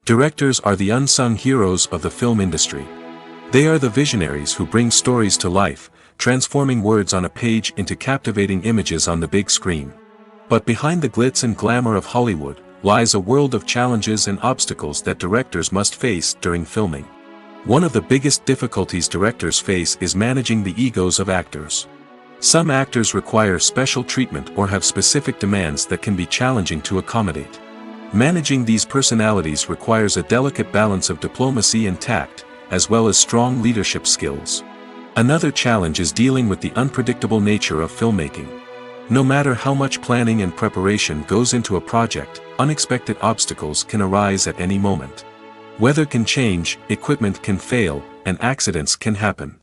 Directors are the unsung heroes of the film industry. They are the visionaries who bring stories to life, transforming words on a page into captivating images on the big screen. But behind the glitz and glamour of Hollywood, lies a world of challenges and obstacles that directors must face during filming. One of the biggest difficulties directors face is managing the egos of actors. Some actors require special treatment or have specific demands that can be challenging to accommodate. Managing these personalities requires a delicate balance of diplomacy and tact, as well as strong leadership skills. Another challenge is dealing with the unpredictable nature of filmmaking. No matter how much planning and preparation goes into a project, unexpected obstacles can arise at any moment. Weather can change, equipment can fail, and accidents can happen.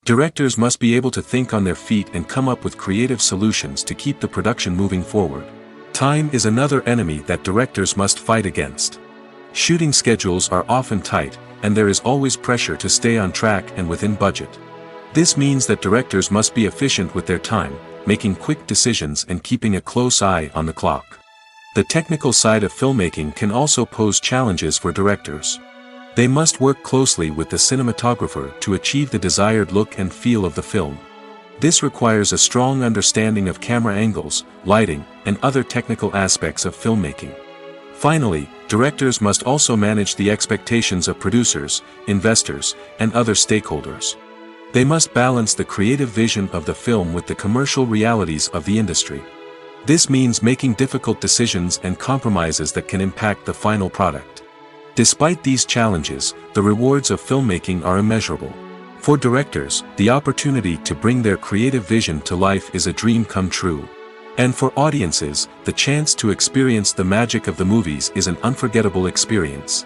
Directors must be able to think on their feet and come up with creative solutions to keep the production moving forward. Time is another enemy that directors must fight against. Shooting schedules are often tight, and there is always pressure to stay on track and within budget. This means that directors must be efficient with their time, making quick decisions and keeping a close eye on the clock. The technical side of filmmaking can also pose challenges for directors. They must work closely with the cinematographer to achieve the desired look and feel of the film. This requires a strong understanding of camera angles, lighting, and other technical aspects of filmmaking. Finally, directors must also manage the expectations of producers, investors, and other stakeholders. They must balance the creative vision of the film with the commercial realities of the industry. This means making difficult decisions and compromises that can impact the final product. Despite these challenges, the rewards of filmmaking are immeasurable. For directors, the opportunity to bring their creative vision to life is a dream come true. And for audiences, the chance to experience the magic of the movies is an unforgettable experience.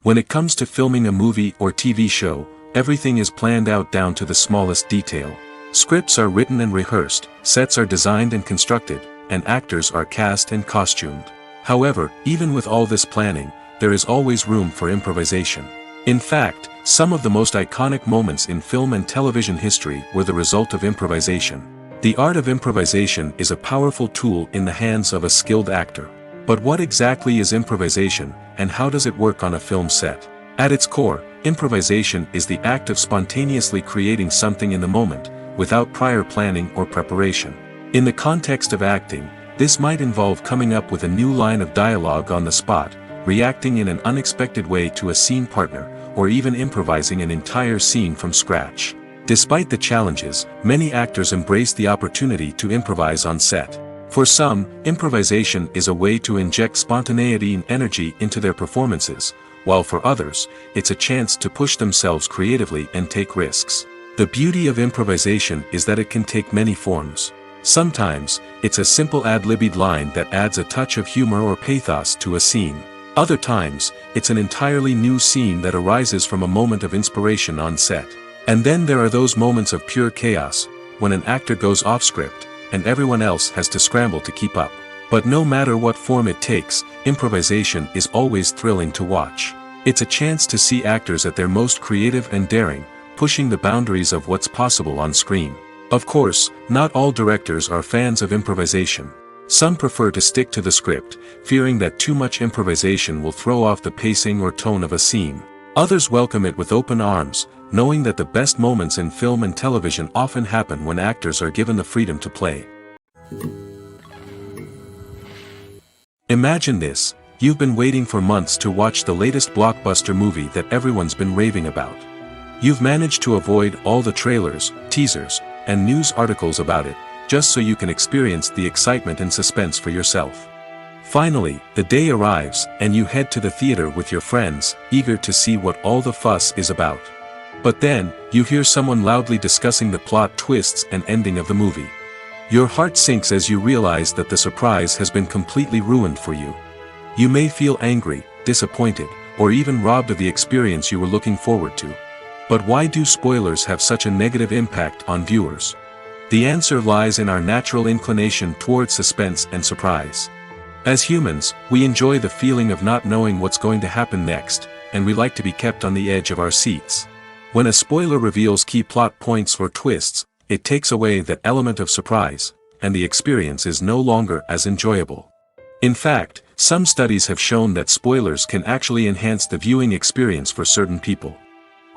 When it comes to filming a movie or TV show, everything is planned out down to the smallest detail. Scripts are written and rehearsed, sets are designed and constructed, and actors are cast and costumed. However, even with all this planning, there is always room for improvisation. In fact, some of the most iconic moments in film and television history were the result of improvisation. The art of improvisation is a powerful tool in the hands of a skilled actor. But what exactly is improvisation, and how does it work on a film set? At its core, improvisation is the act of spontaneously creating something in the moment, without prior planning or preparation. In the context of acting, this might involve coming up with a new line of dialogue on the spot, reacting in an unexpected way to a scene partner, or even improvising an entire scene from scratch. Despite the challenges, many actors embrace the opportunity to improvise on set. For some, improvisation is a way to inject spontaneity and energy into their performances, while for others, it's a chance to push themselves creatively and take risks. The beauty of improvisation is that it can take many forms. Sometimes, it's a simple ad-libbed line that adds a touch of humor or pathos to a scene. Other times, it's an entirely new scene that arises from a moment of inspiration on set. And then there are those moments of pure chaos, when an actor goes off script, and everyone else has to scramble to keep up. But no matter what form it takes, improvisation is always thrilling to watch. It's a chance to see actors at their most creative and daring, pushing the boundaries of what's possible on screen. Of course, not all directors are fans of improvisation. Some prefer to stick to the script, fearing that too much improvisation will throw off the pacing or tone of a scene. Others welcome it with open arms, knowing that the best moments in film and television often happen when actors are given the freedom to play. Imagine this: you've been waiting for months to watch the latest blockbuster movie that everyone's been raving about. You've managed to avoid all the trailers, teasers, and news articles about it, just so you can experience the excitement and suspense for yourself. Finally, the day arrives, and you head to the theater with your friends, eager to see what all the fuss is about. But then, you hear someone loudly discussing the plot twists and ending of the movie. Your heart sinks as you realize that the surprise has been completely ruined for you. You may feel angry, disappointed, or even robbed of the experience you were looking forward to. But why do spoilers have such a negative impact on viewers? The answer lies in our natural inclination toward suspense and surprise. As humans, we enjoy the feeling of not knowing what's going to happen next, and we like to be kept on the edge of our seats. When a spoiler reveals key plot points or twists, it takes away that element of surprise, and the experience is no longer as enjoyable. In fact, some studies have shown that spoilers can actually enhance the viewing experience for certain people.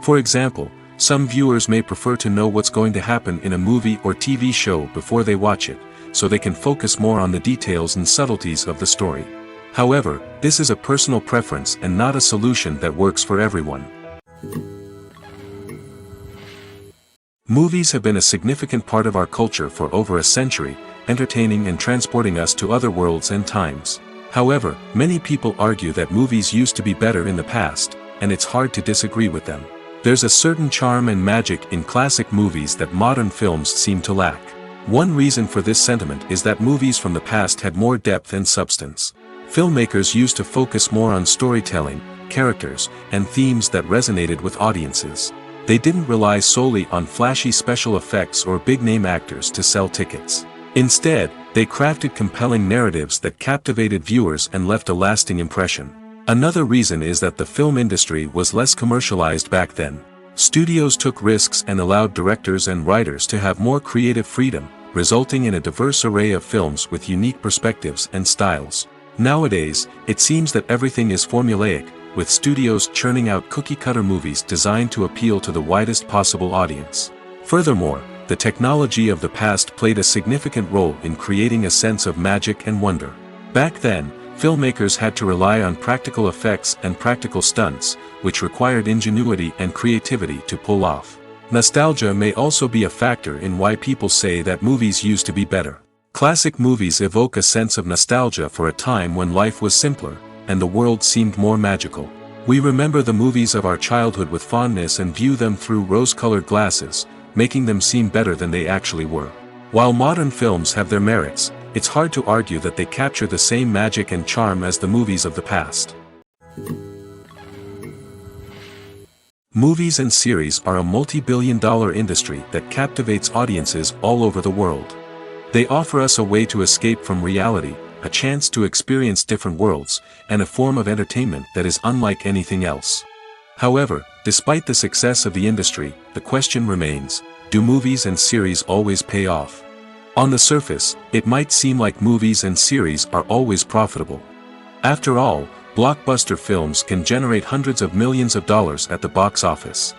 For example, some viewers may prefer to know what's going to happen in a movie or TV show before they watch it, so they can focus more on the details and subtleties of the story. However, this is a personal preference and not a solution that works for everyone. Movies have been a significant part of our culture for over a century, entertaining and transporting us to other worlds and times. However, many people argue that movies used to be better in the past, and it's hard to disagree with them. There's a certain charm and magic in classic movies that modern films seem to lack. One reason for this sentiment is that movies from the past had more depth and substance. Filmmakers used to focus more on storytelling, characters, and themes that resonated with audiences. They didn't rely solely on flashy special effects or big-name actors to sell tickets. Instead, they crafted compelling narratives that captivated viewers and left a lasting impression. Another reason is that the film industry was less commercialized back then. Studios took risks and allowed directors and writers to have more creative freedom, resulting in a diverse array of films with unique perspectives and styles. Nowadays, it seems that everything is formulaic, with studios churning out cookie-cutter movies designed to appeal to the widest possible audience. Furthermore, the technology of the past played a significant role in creating a sense of magic and wonder. Back then, filmmakers had to rely on practical effects and practical stunts, which required ingenuity and creativity to pull off. Nostalgia may also be a factor in why people say that movies used to be better. Classic movies evoke a sense of nostalgia for a time when life was simpler, and the world seemed more magical. We remember the movies of our childhood with fondness and view them through rose-colored glasses, making them seem better than they actually were. While modern films have their merits, it's hard to argue that they capture the same magic and charm as the movies of the past. Movies and series are a multi-billion-dollar industry that captivates audiences all over the world. They offer us a way to escape from reality, a chance to experience different worlds, and a form of entertainment that is unlike anything else. However, despite the success of the industry, the question remains, do movies and series always pay off? On the surface, it might seem like movies and series are always profitable. After all, blockbuster films can generate hundreds of millions of dollars at the box office.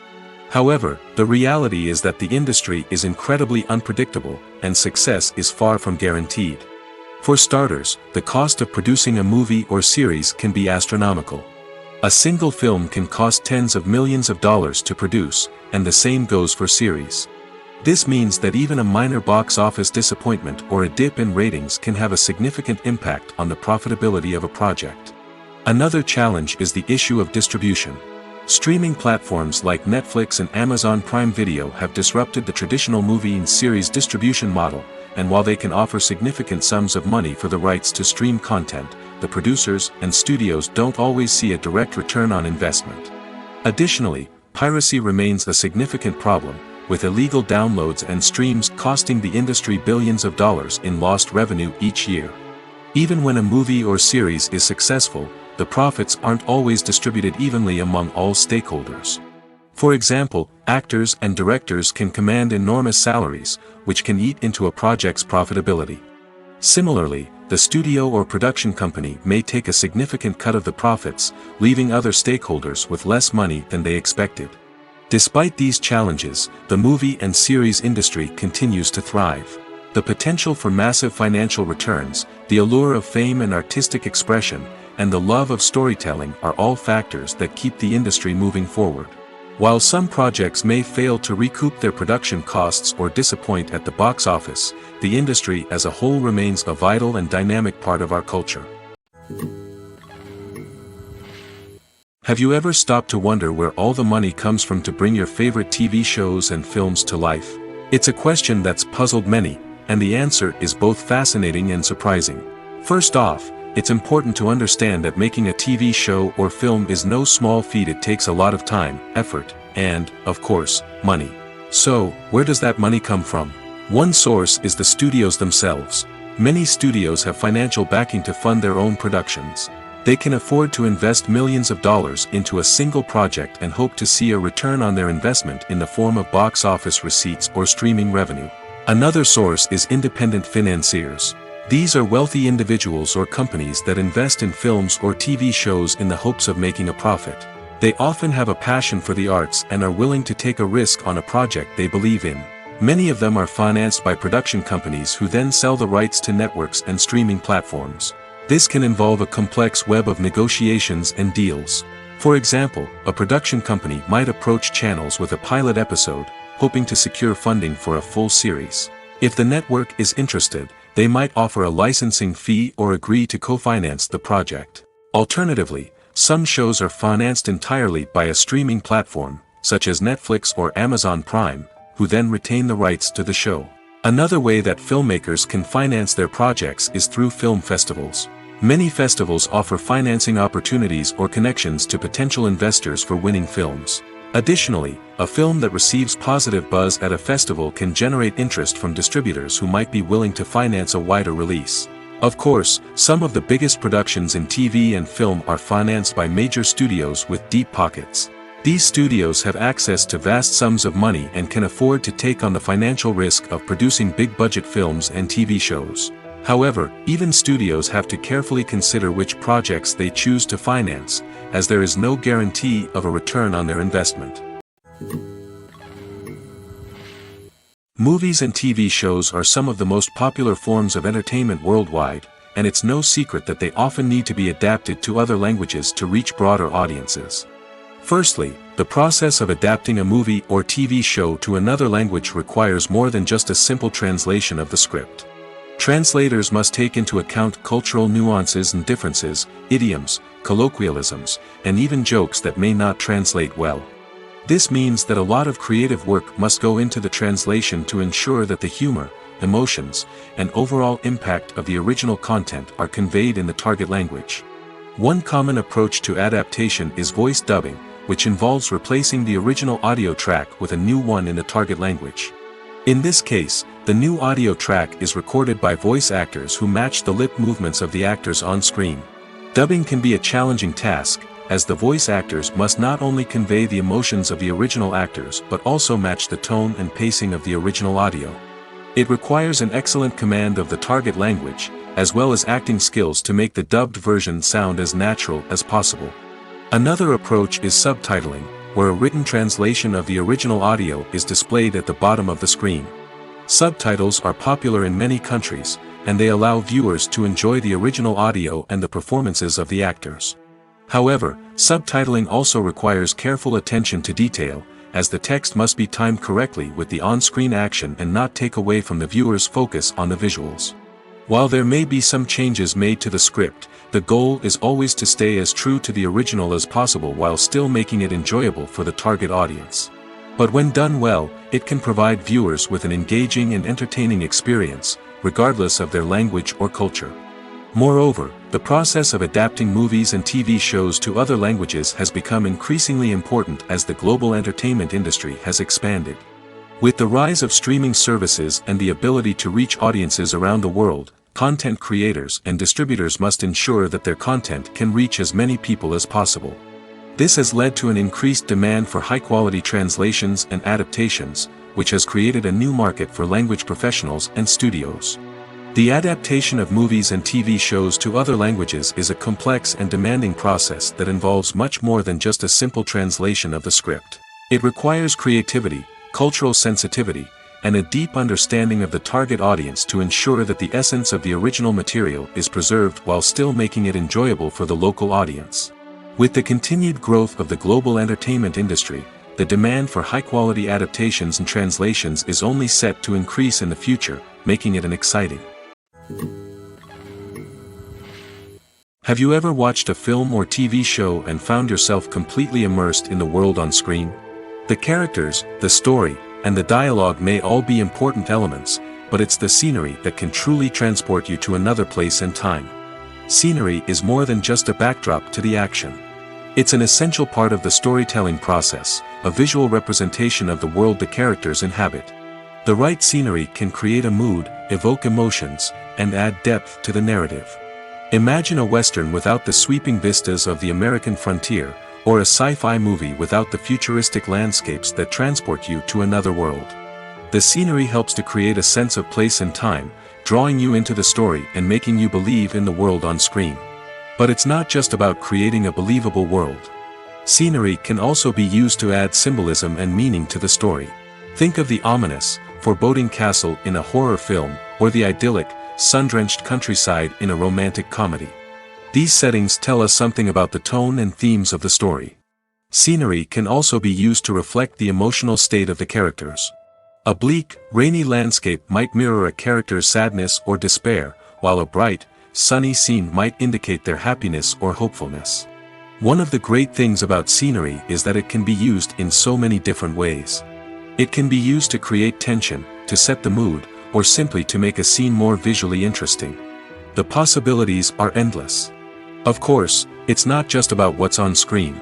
However, the reality is that the industry is incredibly unpredictable, and success is far from guaranteed. For starters, the cost of producing a movie or series can be astronomical. A single film can cost tens of millions of dollars to produce, and the same goes for series. This means that even a minor box office disappointment or a dip in ratings can have a significant impact on the profitability of a project. Another challenge is the issue of distribution. Streaming platforms like Netflix and Amazon Prime Video have disrupted the traditional movie and series distribution model, and while they can offer significant sums of money for the rights to stream content, the producers and studios don't always see a direct return on investment. Additionally, piracy remains a significant problem, with illegal downloads and streams costing the industry billions of dollars in lost revenue each year. Even when a movie or series is successful, the profits aren't always distributed evenly among all stakeholders. For example, actors and directors can command enormous salaries, which can eat into a project's profitability. Similarly, the studio or production company may take a significant cut of the profits, leaving other stakeholders with less money than they expected. Despite these challenges, the movie and series industry continues to thrive. The potential for massive financial returns, the allure of fame and artistic expression, and the love of storytelling are all factors that keep the industry moving forward. While some projects may fail to recoup their production costs or disappoint at the box office, the industry as a whole remains a vital and dynamic part of our culture. Have you ever stopped to wonder where all the money comes from to bring your favorite TV shows and films to life? It's a question that's puzzled many, and the answer is both fascinating and surprising. First off, it's important to understand that making a TV show or film is no small feat. It takes a lot of time, effort, and, of course, money. So, where does that money come from? One source is the studios themselves. Many studios have financial backing to fund their own productions. They can afford to invest millions of dollars into a single project and hope to see a return on their investment in the form of box office receipts or streaming revenue. Another source is independent financiers. These are wealthy individuals or companies that invest in films or TV shows in the hopes of making a profit. They often have a passion for the arts and are willing to take a risk on a project they believe in. Many of them are financed by production companies who then sell the rights to networks and streaming platforms. This can involve a complex web of negotiations and deals. For example, a production company might approach channels with a pilot episode, hoping to secure funding for a full series. If the network is interested, they might offer a licensing fee or agree to co-finance the project. Alternatively, some shows are financed entirely by a streaming platform, such as Netflix or Amazon Prime, who then retain the rights to the show. Another way that filmmakers can finance their projects is through film festivals. Many festivals offer financing opportunities or connections to potential investors for winning films. Additionally, a film that receives positive buzz at a festival can generate interest from distributors who might be willing to finance a wider release. Of course, some of the biggest productions in TV and film are financed by major studios with deep pockets. These studios have access to vast sums of money and can afford to take on the financial risk of producing big-budget films and TV shows. However, even studios have to carefully consider which projects they choose to finance, as there is no guarantee of a return on their investment. Movies and TV shows are some of the most popular forms of entertainment worldwide, and it's no secret that they often need to be adapted to other languages to reach broader audiences. Firstly, the process of adapting a movie or TV show to another language requires more than just a simple translation of the script. Translators must take into account cultural nuances and differences, idioms, colloquialisms, and even jokes that may not translate well. This means that a lot of creative work must go into the translation to ensure that the humor, emotions, and overall impact of the original content are conveyed in the target language. One common approach to adaptation is voice dubbing, which involves replacing the original audio track with a new one in the target language. In this case, the new audio track is recorded by voice actors who match the lip movements of the actors on screen. Dubbing can be a challenging task, as the voice actors must not only convey the emotions of the original actors but also match the tone and pacing of the original audio. It requires an excellent command of the target language, as well as acting skills to make the dubbed version sound as natural as possible. Another approach is subtitling, where a written translation of the original audio is displayed at the bottom of the screen. Subtitles are popular in many countries, and they allow viewers to enjoy the original audio and the performances of the actors. However, subtitling also requires careful attention to detail, as the text must be timed correctly with the on-screen action and not take away from the viewer's focus on the visuals. While there may be some changes made to the script, the goal is always to stay as true to the original as possible while still making it enjoyable for the target audience. But when done well, it can provide viewers with an engaging and entertaining experience, regardless of their language or culture. Moreover, the process of adapting movies and TV shows to other languages has become increasingly important as the global entertainment industry has expanded. With the rise of streaming services and the ability to reach audiences around the world, content creators and distributors must ensure that their content can reach as many people as possible. This has led to an increased demand for high-quality translations and adaptations, which has created a new market for language professionals and studios. The adaptation of movies and TV shows to other languages is a complex and demanding process that involves much more than just a simple translation of the script. It requires creativity, cultural sensitivity, and a deep understanding of the target audience to ensure that the essence of the original material is preserved while still making it enjoyable for the local audience. With the continued growth of the global entertainment industry, the demand for high-quality adaptations and translations is only set to increase in the future, making it an exciting. Have you ever watched a film or TV show and found yourself completely immersed in the world on screen? The characters, the story, and the dialogue may all be important elements, but it's the scenery that can truly transport you to another place and time. Scenery is more than just a backdrop to the action. It's an essential part of the storytelling process, a visual representation of the world the characters inhabit. The right scenery can create a mood, evoke emotions, and add depth to the narrative. Imagine a Western without the sweeping vistas of the American frontier, or a sci-fi movie without the futuristic landscapes that transport you to another world. The scenery helps to create a sense of place and time, drawing you into the story and making you believe in the world on screen. But it's not just about creating a believable world. Scenery can also be used to add symbolism and meaning to the story. Think of the ominous, foreboding castle in a horror film, or the idyllic, sun-drenched countryside in a romantic comedy. These settings tell us something about the tone and themes of the story. Scenery can also be used to reflect the emotional state of the characters. A bleak, rainy landscape might mirror a character's sadness or despair, while a bright, sunny scene might indicate their happiness or hopefulness. One of the great things about scenery is that it can be used in so many different ways. It can be used to create tension, to set the mood, or simply to make a scene more visually interesting. The possibilities are endless. Of course, it's not just about what's on screen.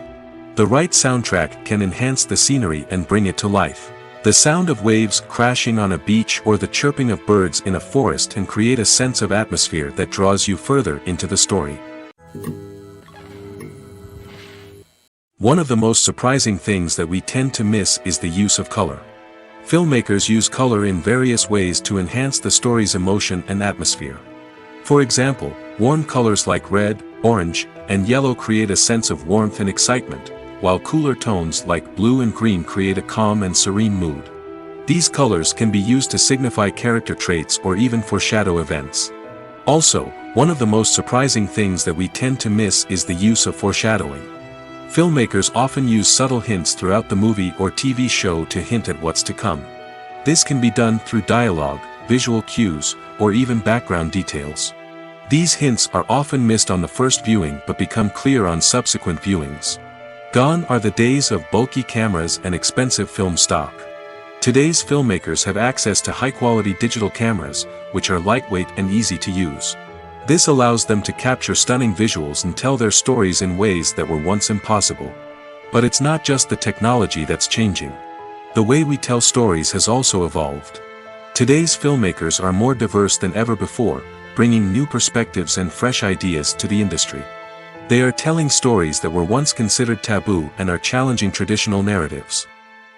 The right soundtrack can enhance the scenery and bring it to life. The sound of waves crashing on a beach or the chirping of birds in a forest can create a sense of atmosphere that draws you further into the story. One of the most surprising things that we tend to miss is the use of color. Filmmakers use color in various ways to enhance the story's emotion and atmosphere. For example, warm colors like red, orange, and yellow create a sense of warmth and excitement, while cooler tones like blue and green create a calm and serene mood. These colors can be used to signify character traits or even foreshadow events. Also, one of the most surprising things that we tend to miss is the use of foreshadowing. Filmmakers often use subtle hints throughout the movie or TV show to hint at what's to come. This can be done through dialogue, visual cues, or even background details. These hints are often missed on the first viewing but become clear on subsequent viewings. Gone are the days of bulky cameras and expensive film stock. Today's filmmakers have access to high-quality digital cameras, which are lightweight and easy to use. This allows them to capture stunning visuals and tell their stories in ways that were once impossible. But it's not just the technology that's changing. The way we tell stories has also evolved. Today's filmmakers are more diverse than ever before, bringing new perspectives and fresh ideas to the industry. They are telling stories that were once considered taboo and are challenging traditional narratives.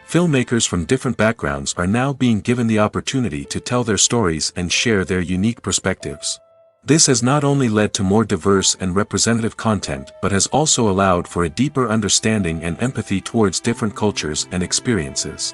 Filmmakers from different backgrounds are now being given the opportunity to tell their stories and share their unique perspectives. This has not only led to more diverse and representative content but has also allowed for a deeper understanding and empathy towards different cultures and experiences.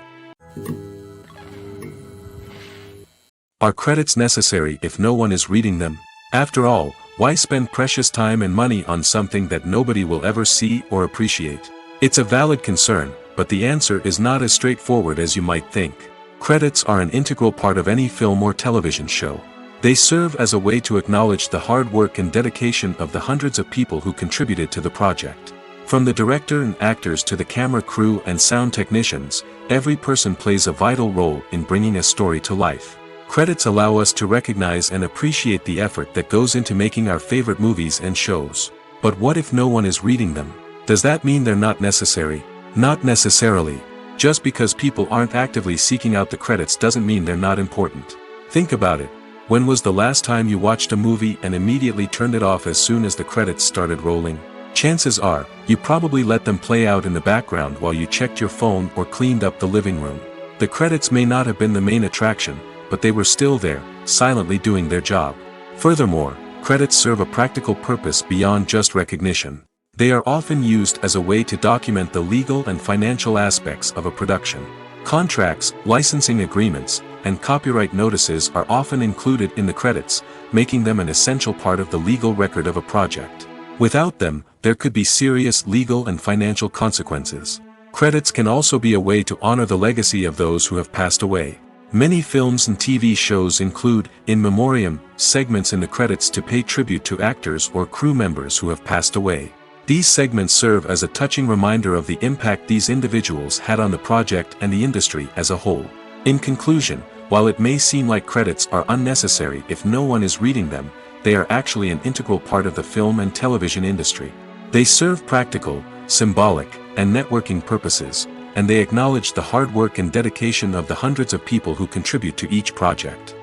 Are credits necessary if no one is reading them? After all, why spend precious time and money on something that nobody will ever see or appreciate? It's a valid concern, but the answer is not as straightforward as you might think. Credits are an integral part of any film or television show. They serve as a way to acknowledge the hard work and dedication of the hundreds of people who contributed to the project. From the director and actors to the camera crew and sound technicians, every person plays a vital role in bringing a story to life. Credits allow us to recognize and appreciate the effort that goes into making our favorite movies and shows. But what if no one is reading them? Does that mean they're not necessary? Not necessarily. Just because people aren't actively seeking out the credits doesn't mean they're not important. Think about it. When was the last time you watched a movie and immediately turned it off as soon as the credits started rolling? Chances are, you probably let them play out in the background while you checked your phone or cleaned up the living room. The credits may not have been the main attraction, but they were still there, silently doing their job. Furthermore, credits serve a practical purpose beyond just recognition. They are often used as a way to document the legal and financial aspects of a production. Contracts, licensing agreements, and copyright notices are often included in the credits, making them an essential part of the legal record of a project. Without them, there could be serious legal and financial consequences. Credits can also be a way to honor the legacy of those who have passed away. Many films and TV shows include, in memoriam, segments in the credits to pay tribute to actors or crew members who have passed away. These segments serve as a touching reminder of the impact these individuals had on the project and the industry as a whole. In conclusion, while it may seem like credits are unnecessary if no one is reading them, they are actually an integral part of the film and television industry. They serve practical, symbolic, and networking purposes, and they acknowledge the hard work and dedication of the hundreds of people who contribute to each project.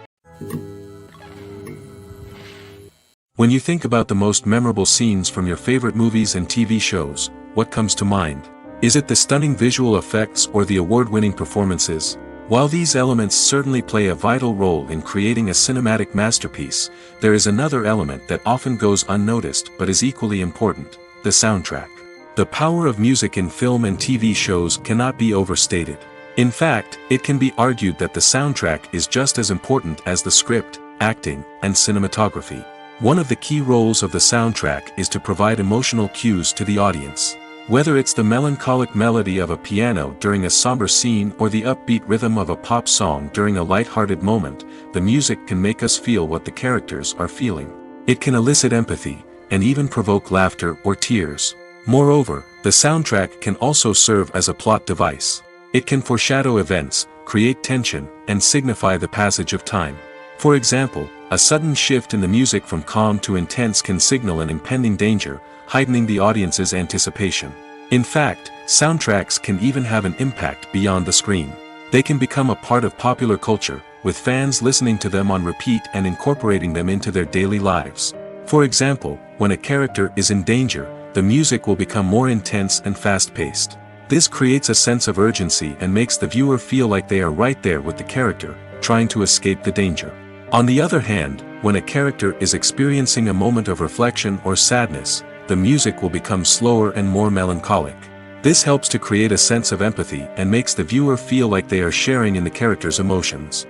When you think about the most memorable scenes from your favorite movies and TV shows, what comes to mind? Is it the stunning visual effects or the award-winning performances? While these elements certainly play a vital role in creating a cinematic masterpiece, there is another element that often goes unnoticed but is equally important: the soundtrack. The power of music in film and TV shows cannot be overstated. In fact, it can be argued that the soundtrack is just as important as the script, acting, and cinematography. One of the key roles of the soundtrack is to provide emotional cues to the audience. Whether it's the melancholic melody of a piano during a somber scene or the upbeat rhythm of a pop song during a light-hearted moment, the music can make us feel what the characters are feeling. It can elicit empathy, and even provoke laughter or tears. Moreover, the soundtrack can also serve as a plot device. It can foreshadow events, create tension, and signify the passage of time. For example, a sudden shift in the music from calm to intense can signal an impending danger, heightening the audience's anticipation. In fact, soundtracks can even have an impact beyond the screen. They can become a part of popular culture, with fans listening to them on repeat and incorporating them into their daily lives. For example, when a character is in danger, the music will become more intense and fast-paced. This creates a sense of urgency and makes the viewer feel like they are right there with the character, trying to escape the danger. On the other hand, when a character is experiencing a moment of reflection or sadness, the music will become slower and more melancholic. This helps to create a sense of empathy and makes the viewer feel like they are sharing in the character's emotions.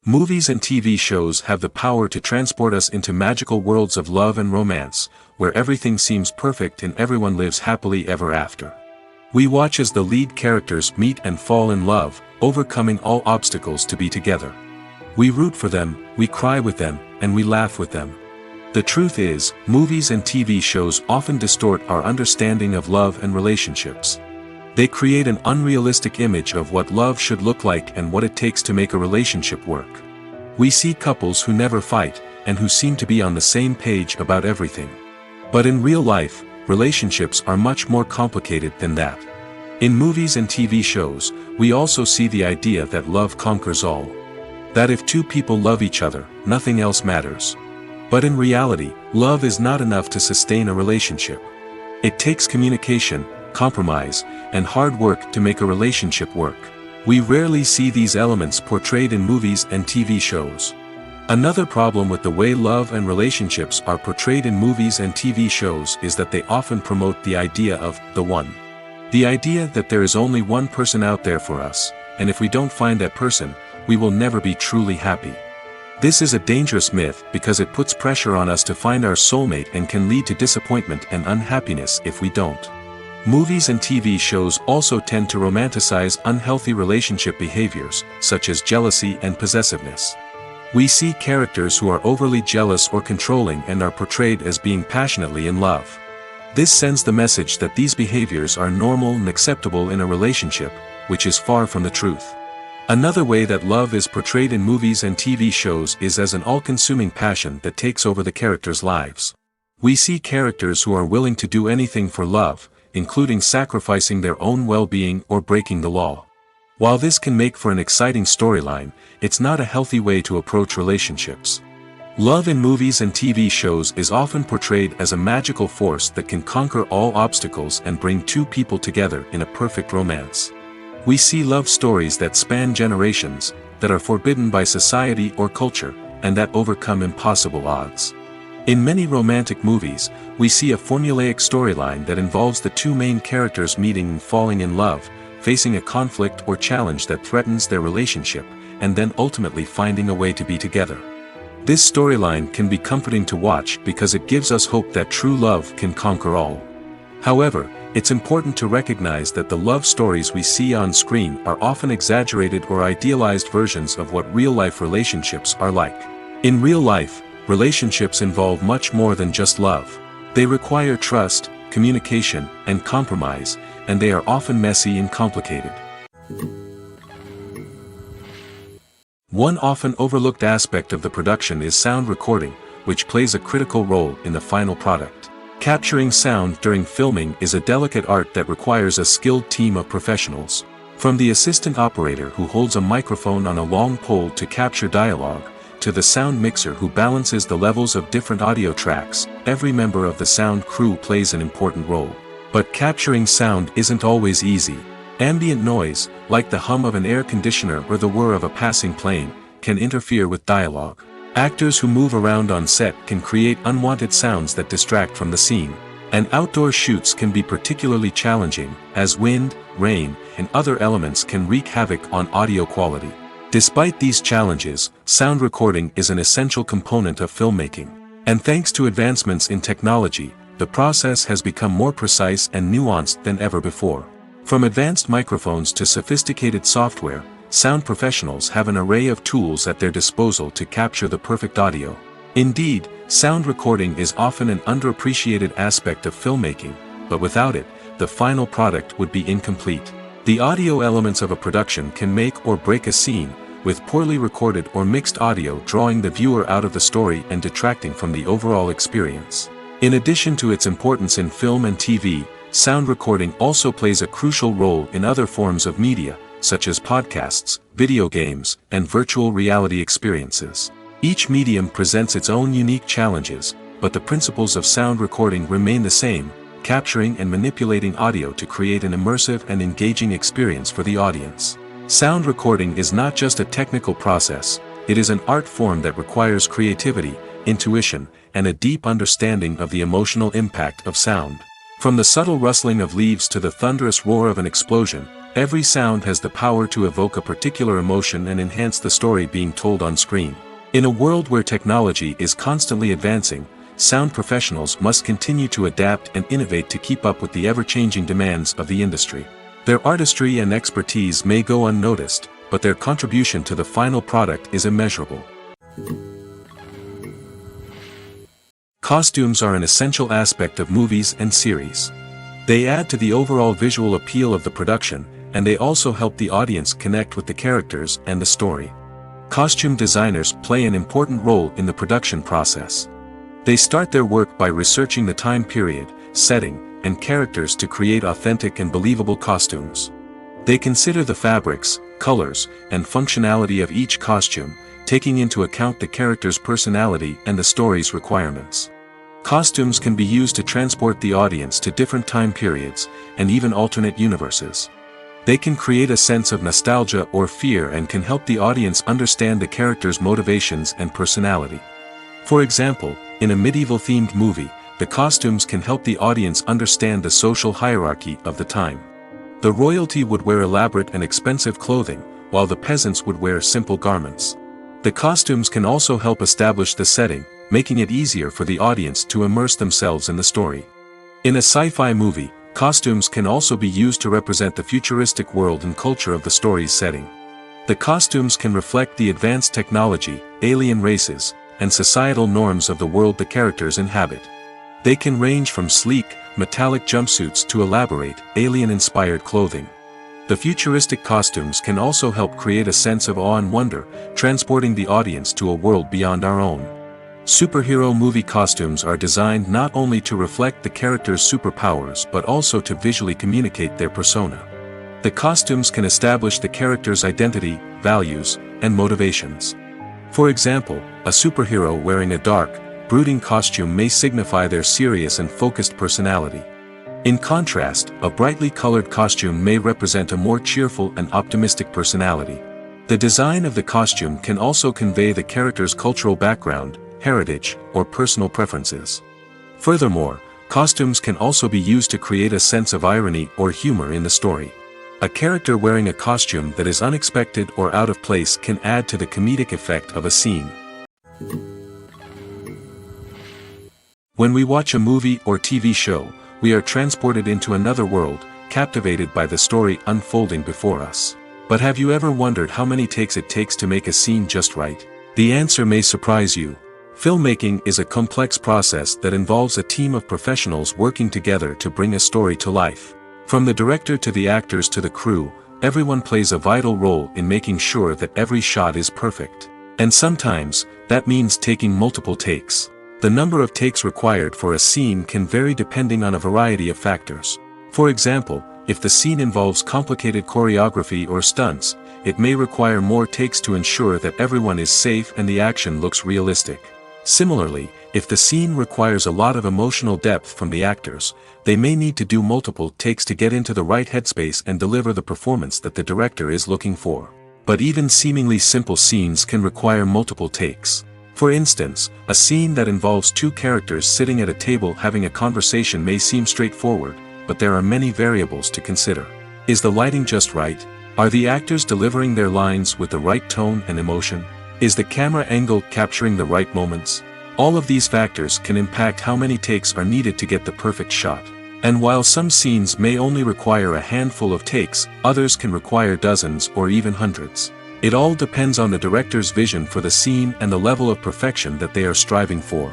Movies and TV shows have the power to transport us into magical worlds of love and romance, where everything seems perfect and everyone lives happily ever after. We watch as the lead characters meet and fall in love, overcoming all obstacles to be together. We root for them, we cry with them, and we laugh with them. The truth is, movies and TV shows often distort our understanding of love and relationships. They create an unrealistic image of what love should look like and what it takes to make a relationship work. We see couples who never fight, and who seem to be on the same page about everything. But in real life, relationships are much more complicated than that. In movies and TV shows, we also see the idea that love conquers all. That if two people love each other, nothing else matters. But in reality, love is not enough to sustain a relationship. It takes communication, compromise, and hard work to make a relationship work. We rarely see these elements portrayed in movies and TV shows. Another problem with the way love and relationships are portrayed in movies and TV shows is that they often promote the idea of the one. The idea that there is only one person out there for us, and if we don't find that person, we will never be truly happy. This is a dangerous myth because it puts pressure on us to find our soulmate and can lead to disappointment and unhappiness if we don't. Movies and TV shows also tend to romanticize unhealthy relationship behaviors, such as jealousy and possessiveness. We see characters who are overly jealous or controlling and are portrayed as being passionately in love. This sends the message that these behaviors are normal and acceptable in a relationship, which is far from the truth. Another way that love is portrayed in movies and TV shows is as an all-consuming passion that takes over the characters' lives. We see characters who are willing to do anything for love, including sacrificing their own well-being or breaking the law. While this can make for an exciting storyline, it's not a healthy way to approach relationships. Love in movies and TV shows is often portrayed as a magical force that can conquer all obstacles and bring two people together in a perfect romance. We see love stories that span generations, that are forbidden by society or culture, and that overcome impossible odds. In many romantic movies, we see a formulaic storyline that involves the two main characters meeting and falling in love, facing a conflict or challenge that threatens their relationship, and then ultimately finding a way to be together. This storyline can be comforting to watch because it gives us hope that true love can conquer all. However, it's important to recognize that the love stories we see on screen are often exaggerated or idealized versions of what real-life relationships are like. In real life, relationships involve much more than just love. They require trust, communication, and compromise, and they are often messy and complicated. One often overlooked aspect of the production is sound recording, which plays a critical role in the final product. Capturing sound during filming is a delicate art that requires a skilled team of professionals. From the assistant operator who holds a microphone on a long pole to capture dialogue, to the sound mixer who balances the levels of different audio tracks, every member of the sound crew plays an important role. But capturing sound isn't always easy. Ambient noise, like the hum of an air conditioner or the whir of a passing plane, can interfere with dialogue. Actors who move around on set can create unwanted sounds that distract from the scene. And outdoor shoots can be particularly challenging, as wind, rain, and other elements can wreak havoc on audio quality. Despite these challenges, sound recording is an essential component of filmmaking. And thanks to advancements in technology, the process has become more precise and nuanced than ever before. From advanced microphones to sophisticated software, sound professionals have an array of tools at their disposal to capture the perfect audio. Indeed, sound recording is often an underappreciated aspect of filmmaking, but without it, the final product would be incomplete. The audio elements of a production can make or break a scene, with poorly recorded or mixed audio drawing the viewer out of the story and detracting from the overall experience. In addition to its importance in film and TV, sound recording also plays a crucial role in other forms of media, such as podcasts, video games, and virtual reality experiences. Each medium presents its own unique challenges, but the principles of sound recording remain the same, capturing and manipulating audio to create an immersive and engaging experience for the audience. Sound recording is not just a technical process, it is an art form that requires creativity, intuition, and a deep understanding of the emotional impact of sound. From the subtle rustling of leaves to the thunderous roar of an explosion, every sound has the power to evoke a particular emotion and enhance the story being told on screen. In a world where technology is constantly advancing, sound professionals must continue to adapt and innovate to keep up with the ever-changing demands of the industry. Their artistry and expertise may go unnoticed, but their contribution to the final product is immeasurable. Costumes are an essential aspect of movies and series. They add to the overall visual appeal of the production, and they also help the audience connect with the characters and the story. Costume designers play an important role in the production process. They start their work by researching the time period, setting, and characters to create authentic and believable costumes. They consider the fabrics, colors, and functionality of each costume, taking into account the character's personality and the story's requirements. Costumes can be used to transport the audience to different time periods, and even alternate universes. They can create a sense of nostalgia or fear and can help the audience understand the character's motivations and personality. For example, in a medieval-themed movie, the costumes can help the audience understand the social hierarchy of the time. The royalty would wear elaborate and expensive clothing, while the peasants would wear simple garments. The costumes can also help establish the setting, making it easier for the audience to immerse themselves in the story. In a sci-fi movie, costumes can also be used to represent the futuristic world and culture of the story's setting. The costumes can reflect the advanced technology, alien races, and societal norms of the world the characters inhabit. They can range from sleek, metallic jumpsuits to elaborate, alien-inspired clothing. The futuristic costumes can also help create a sense of awe and wonder, transporting the audience to a world beyond our own. Superhero movie costumes are designed not only to reflect the character's superpowers but also to visually communicate their persona. The costumes can establish the character's identity, values, and motivations. For example, a superhero wearing a dark, brooding costume may signify their serious and focused personality. In contrast, a brightly colored costume may represent a more cheerful and optimistic personality. The design of the costume can also convey the character's cultural background, heritage, or personal preferences. Furthermore, costumes can also be used to create a sense of irony or humor in the story. A character wearing a costume that is unexpected or out of place can add to the comedic effect of a scene. When we watch a movie or TV show, we are transported into another world, captivated by the story unfolding before us. But have you ever wondered how many takes it takes to make a scene just right? The answer may surprise you. Filmmaking is a complex process that involves a team of professionals working together to bring a story to life. From the director to the actors to the crew, everyone plays a vital role in making sure that every shot is perfect. And sometimes, that means taking multiple takes. The number of takes required for a scene can vary depending on a variety of factors. For example, if the scene involves complicated choreography or stunts, it may require more takes to ensure that everyone is safe and the action looks realistic. Similarly, if the scene requires a lot of emotional depth from the actors, they may need to do multiple takes to get into the right headspace and deliver the performance that the director is looking for. But even seemingly simple scenes can require multiple takes. For instance, a scene that involves two characters sitting at a table having a conversation may seem straightforward, but there are many variables to consider. Is the lighting just right? Are the actors delivering their lines with the right tone and emotion? Is the camera angle capturing the right moments? All of these factors can impact how many takes are needed to get the perfect shot. And while some scenes may only require a handful of takes, others can require dozens or even hundreds. It all depends on the director's vision for the scene and the level of perfection that they are striving for.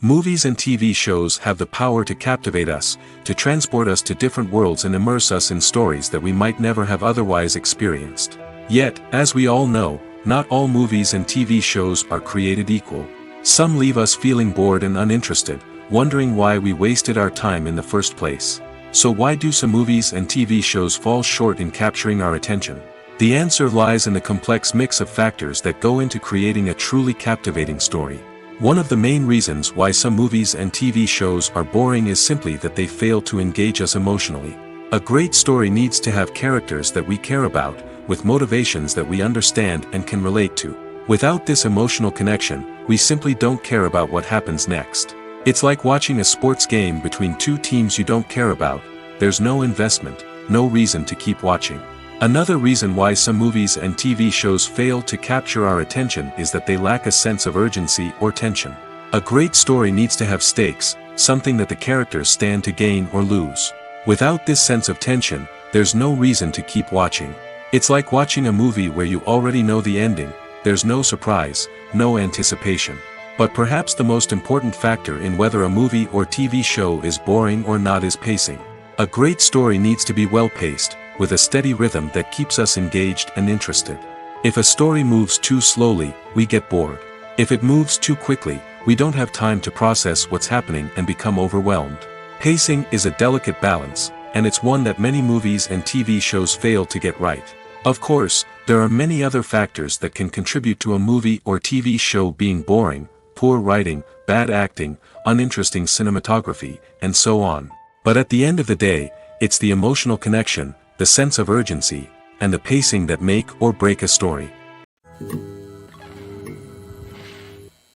Movies and TV shows have the power to captivate us, to transport us to different worlds and immerse us in stories that we might never have otherwise experienced. Yet, as we all know, not all movies and TV shows are created equal. Some leave us feeling bored and uninterested, wondering why we wasted our time in the first place. So why do some movies and TV shows fall short in capturing our attention? The answer lies in the complex mix of factors that go into creating a truly captivating story. One of the main reasons why some movies and TV shows are boring is simply that they fail to engage us emotionally. A great story needs to have characters that we care about, with motivations that we understand and can relate to. Without this emotional connection, we simply don't care about what happens next. It's like watching a sports game between two teams you don't care about. There's no investment, no reason to keep watching. Another reason why some movies and TV shows fail to capture our attention is that they lack a sense of urgency or tension. A great story needs to have stakes, something that the characters stand to gain or lose. Without this sense of tension, there's no reason to keep watching. It's like watching a movie where you already know the ending. There's no surprise, no anticipation. But perhaps the most important factor in whether a movie or TV show is boring or not is pacing. A great story needs to be well-paced, with a steady rhythm that keeps us engaged and interested. If a story moves too slowly, we get bored. If it moves too quickly, we don't have time to process what's happening and become overwhelmed. Pacing is a delicate balance, and it's one that many movies and TV shows fail to get right. Of course, there are many other factors that can contribute to a movie or TV show being boring: poor writing, bad acting, uninteresting cinematography, and so on. But at the end of the day, it's the emotional connection, the sense of urgency, and the pacing that make or break a story.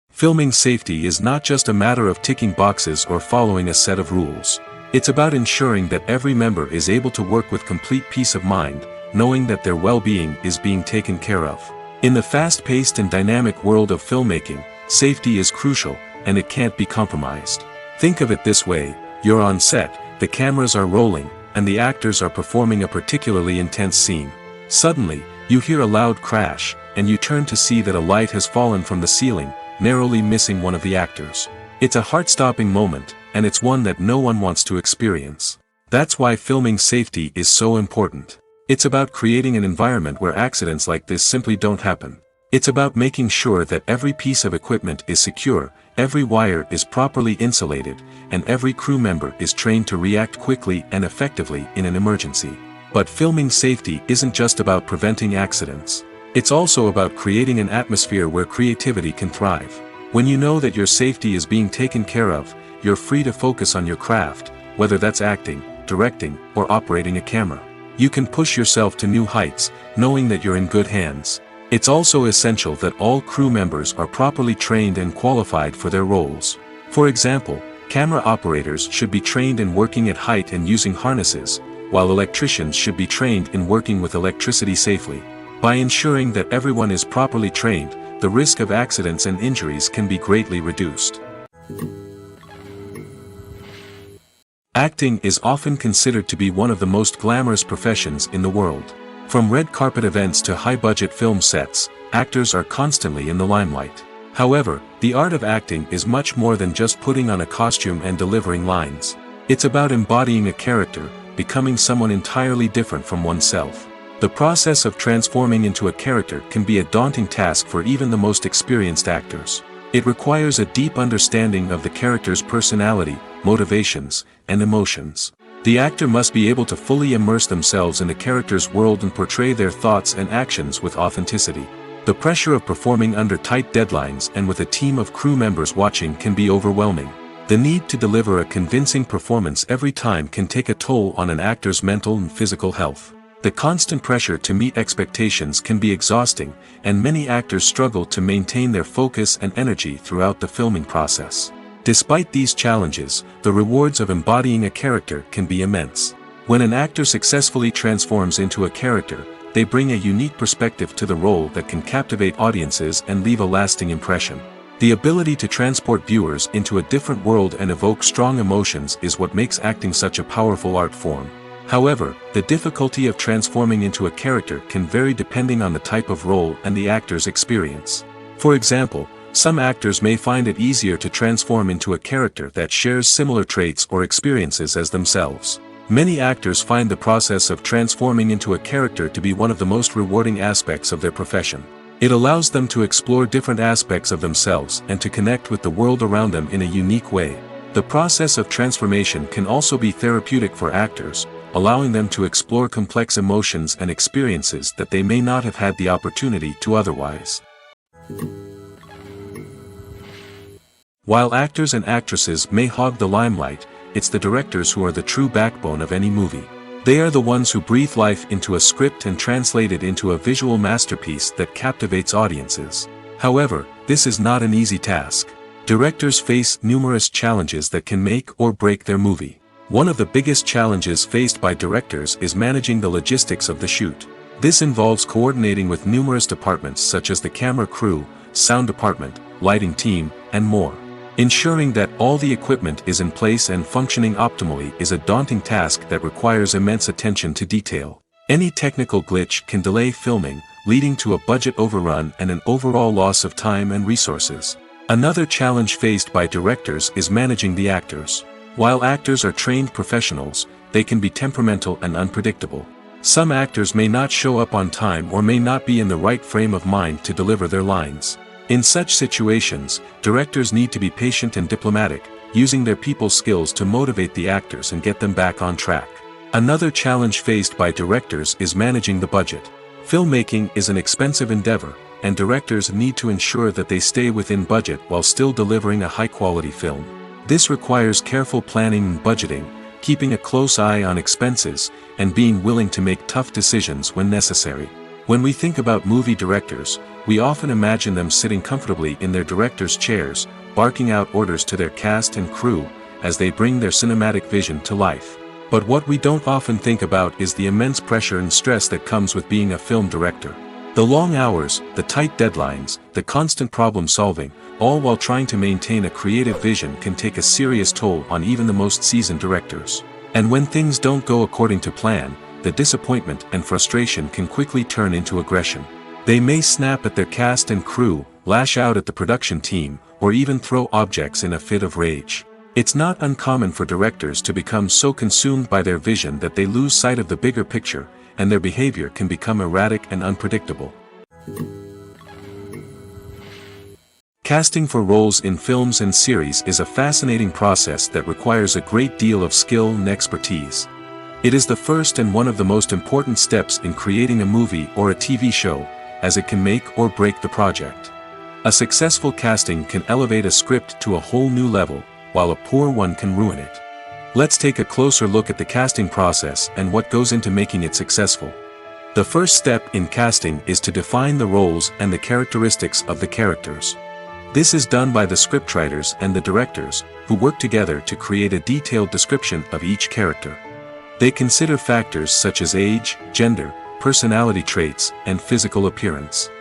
Filming safety is not just a matter of ticking boxes or following a set of rules. It's about ensuring that every member is able to work with complete peace of mind, knowing that their well-being is being taken care of. In the fast-paced and dynamic world of filmmaking, safety is crucial, and it can't be compromised. Think of it this way: you're on set, the cameras are rolling, and the actors are performing a particularly intense scene. Suddenly, you hear a loud crash, and you turn to see that a light has fallen from the ceiling, narrowly missing one of the actors. It's a heart-stopping moment, and it's one that no one wants to experience. That's why filming safety is so important. It's about creating an environment where accidents like this simply don't happen. It's about making sure that every piece of equipment is secure, every wire is properly insulated, and every crew member is trained to react quickly and effectively in an emergency. But filming safety isn't just about preventing accidents. It's also about creating an atmosphere where creativity can thrive. When you know that your safety is being taken care of, you're free to focus on your craft, whether that's acting, directing, or operating a camera. You can push yourself to new heights, knowing that you're in good hands. It's also essential that all crew members are properly trained and qualified for their roles. For example, camera operators should be trained in working at height and using harnesses, while electricians should be trained in working with electricity safely. By ensuring that everyone is properly trained, the risk of accidents and injuries can be greatly reduced. Acting is often considered to be one of the most glamorous professions in the world. From red carpet events to high-budget film sets, actors are constantly in the limelight. However, the art of acting is much more than just putting on a costume and delivering lines. It's about embodying a character, becoming someone entirely different from oneself. The process of transforming into a character can be a daunting task for even the most experienced actors. It requires a deep understanding of the character's personality, motivations, and emotions. The actor must be able to fully immerse themselves in the character's world and portray their thoughts and actions with authenticity. The pressure of performing under tight deadlines and with a team of crew members watching can be overwhelming. The need to deliver a convincing performance every time can take a toll on an actor's mental and physical health. The constant pressure to meet expectations can be exhausting, and many actors struggle to maintain their focus and energy throughout the filming process. Despite these challenges, the rewards of embodying a character can be immense. When an actor successfully transforms into a character, they bring a unique perspective to the role that can captivate audiences and leave a lasting impression. The ability to transport viewers into a different world and evoke strong emotions is what makes acting such a powerful art form. However, the difficulty of transforming into a character can vary depending on the type of role and the actor's experience. For example, some actors may find it easier to transform into a character that shares similar traits or experiences as themselves. Many actors find the process of transforming into a character to be one of the most rewarding aspects of their profession. It allows them to explore different aspects of themselves and to connect with the world around them in a unique way. The process of transformation can also be therapeutic for actors, allowing them to explore complex emotions and experiences that they may not have had the opportunity to otherwise. While actors and actresses may hog the limelight, it's the directors who are the true backbone of any movie. They are the ones who breathe life into a script and translate it into a visual masterpiece that captivates audiences. However, this is not an easy task. Directors face numerous challenges that can make or break their movie. One of the biggest challenges faced by directors is managing the logistics of the shoot. This involves coordinating with numerous departments such as the camera crew, sound department, lighting team, and more. Ensuring that all the equipment is in place and functioning optimally is a daunting task that requires immense attention to detail. Any technical glitch can delay filming, leading to a budget overrun and an overall loss of time and resources. Another challenge faced by directors is managing the actors. While actors are trained professionals, they can be temperamental and unpredictable. Some actors may not show up on time or may not be in the right frame of mind to deliver their lines. In such situations, directors need to be patient and diplomatic, using their people skills to motivate the actors and get them back on track. Another challenge faced by directors is managing the budget. Filmmaking is an expensive endeavor, and directors need to ensure that they stay within budget while still delivering a high-quality film. This requires careful planning and budgeting, keeping a close eye on expenses, and being willing to make tough decisions when necessary. When we think about movie directors, we often imagine them sitting comfortably in their director's chairs, barking out orders to their cast and crew, as they bring their cinematic vision to life. But what we don't often think about is the immense pressure and stress that comes with being a film director. The long hours, the tight deadlines, the constant problem solving, all while trying to maintain a creative vision can take a serious toll on even the most seasoned directors. And when things don't go according to plan, the disappointment and frustration can quickly turn into aggression. They may snap at their cast and crew, lash out at the production team, or even throw objects in a fit of rage. It's not uncommon for directors to become so consumed by their vision that they lose sight of the bigger picture, and their behavior can become erratic and unpredictable. Casting for roles in films and series is a fascinating process that requires a great deal of skill and expertise. It is the first and one of the most important steps in creating a movie or a TV show, as it can make or break the project. A successful casting can elevate a script to a whole new level, while a poor one can ruin it. Let's take a closer look at the casting process and what goes into making it successful. The first step in casting is to define the roles and the characteristics of the characters. This is done by the scriptwriters and the directors, who work together to create a detailed description of each character. They consider factors such as age, gender, personality traits, and physical appearance.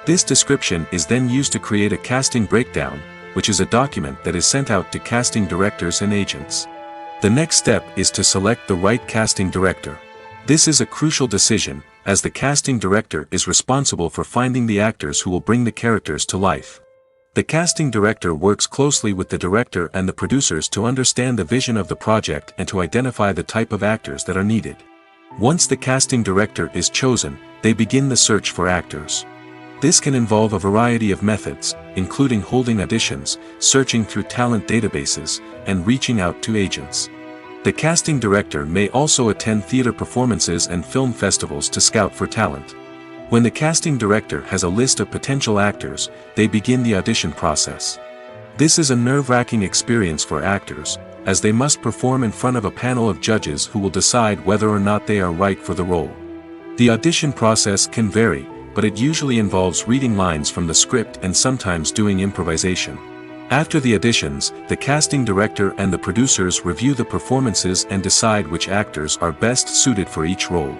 This description is then used to create a casting breakdown, which is a document that is sent out to casting directors and agents. The next step is to select the right casting director. This is a crucial decision, as the casting director is responsible for finding the actors who will bring the characters to life. The casting director works closely with the director and the producers to understand the vision of the project and to identify the type of actors that are needed. Once the casting director is chosen, they begin the search for actors. This can involve a variety of methods, including holding auditions, searching through talent databases, and reaching out to agents. The casting director may also attend theater performances and film festivals to scout for talent. When the casting director has a list of potential actors, they begin the audition process. This is a nerve-wracking experience for actors, as they must perform in front of a panel of judges who will decide whether or not they are right for the role. The audition process can vary, but it usually involves reading lines from the script and sometimes doing improvisation. After the auditions, the casting director and the producers review the performances and decide which actors are best suited for each role.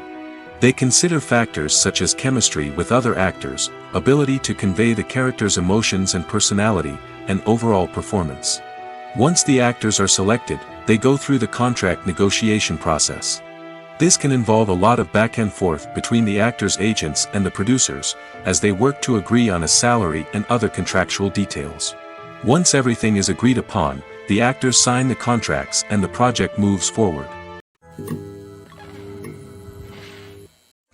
They consider factors such as chemistry with other actors, ability to convey the character's emotions and personality, and overall performance. Once the actors are selected, they go through the contract negotiation process. This can involve a lot of back and forth between the actors' agents and the producers, as they work to agree on a salary and other contractual details. Once everything is agreed upon, the actors sign the contracts and the project moves forward.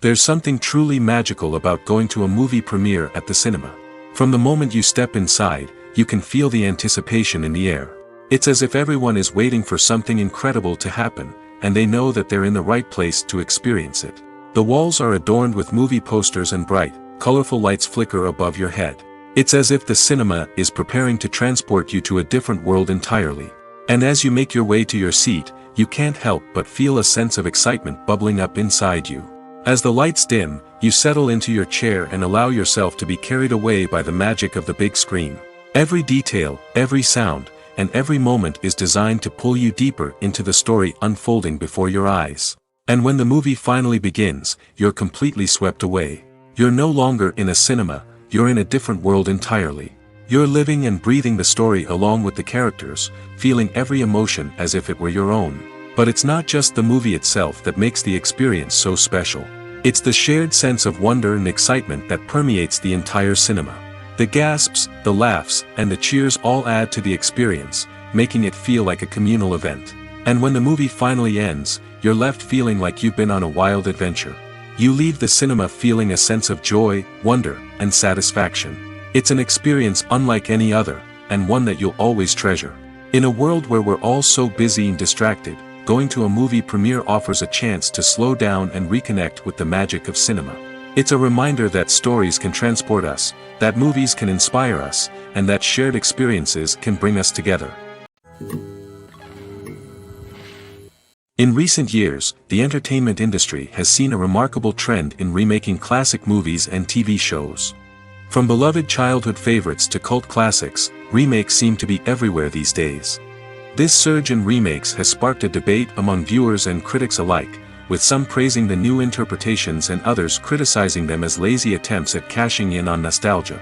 There's something truly magical about going to a movie premiere at the cinema. From the moment you step inside, you can feel the anticipation in the air. It's as if everyone is waiting for something incredible to happen, and they know that they're in the right place to experience it. The walls are adorned with movie posters and bright, colorful lights flicker above your head. It's as if the cinema is preparing to transport you to a different world entirely. And as you make your way to your seat, you can't help but feel a sense of excitement bubbling up inside you. As the lights dim, you settle into your chair and allow yourself to be carried away by the magic of the big screen. Every detail, every sound, and every moment is designed to pull you deeper into the story unfolding before your eyes. And when the movie finally begins, you're completely swept away. You're no longer in a cinema, you're in a different world entirely. You're living and breathing the story along with the characters, feeling every emotion as if it were your own. But it's not just the movie itself that makes the experience so special. It's the shared sense of wonder and excitement that permeates the entire cinema. The gasps, the laughs, and the cheers all add to the experience, making it feel like a communal event. And when the movie finally ends, you're left feeling like you've been on a wild adventure. You leave the cinema feeling a sense of joy, wonder, and satisfaction. It's an experience unlike any other, and one that you'll always treasure. In a world where we're all so busy and distracted, going to a movie premiere offers a chance to slow down and reconnect with the magic of cinema. It's a reminder that stories can transport us, that movies can inspire us, and that shared experiences can bring us together. In recent years, the entertainment industry has seen a remarkable trend in remaking classic movies and TV shows. From beloved childhood favorites to cult classics, remakes seem to be everywhere these days. This surge in remakes has sparked a debate among viewers and critics alike, with some praising the new interpretations and others criticizing them as lazy attempts at cashing in on nostalgia.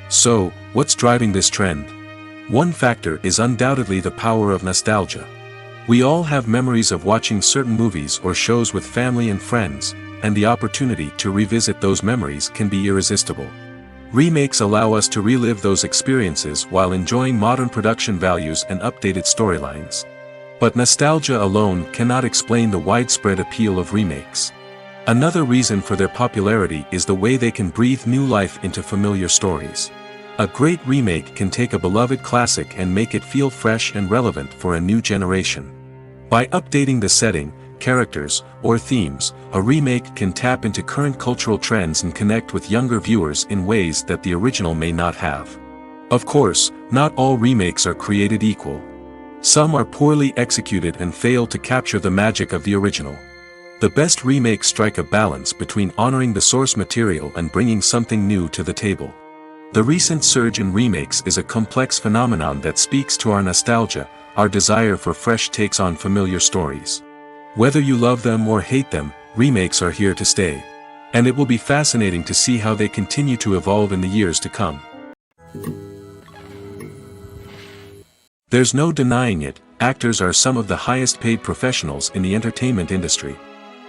So, what's driving this trend? One factor is undoubtedly the power of nostalgia. We all have memories of watching certain movies or shows with family and friends, and the opportunity to revisit those memories can be irresistible. Remakes allow us to relive those experiences while enjoying modern production values and updated storylines. But nostalgia alone cannot explain the widespread appeal of remakes. Another reason for their popularity is the way they can breathe new life into familiar stories. A great remake can take a beloved classic and make it feel fresh and relevant for a new generation. By updating the setting, characters, or themes, a remake can tap into current cultural trends and connect with younger viewers in ways that the original may not have. Of course, not all remakes are created equal. Some are poorly executed and fail to capture the magic of the original. The best remakes strike a balance between honoring the source material and bringing something new to the table. The recent surge in remakes is a complex phenomenon that speaks to our nostalgia, our desire for fresh takes on familiar stories. Whether you love them or hate them, remakes are here to stay. And it will be fascinating to see how they continue to evolve in the years to come. There's no denying it, actors are some of the highest paid professionals in the entertainment industry.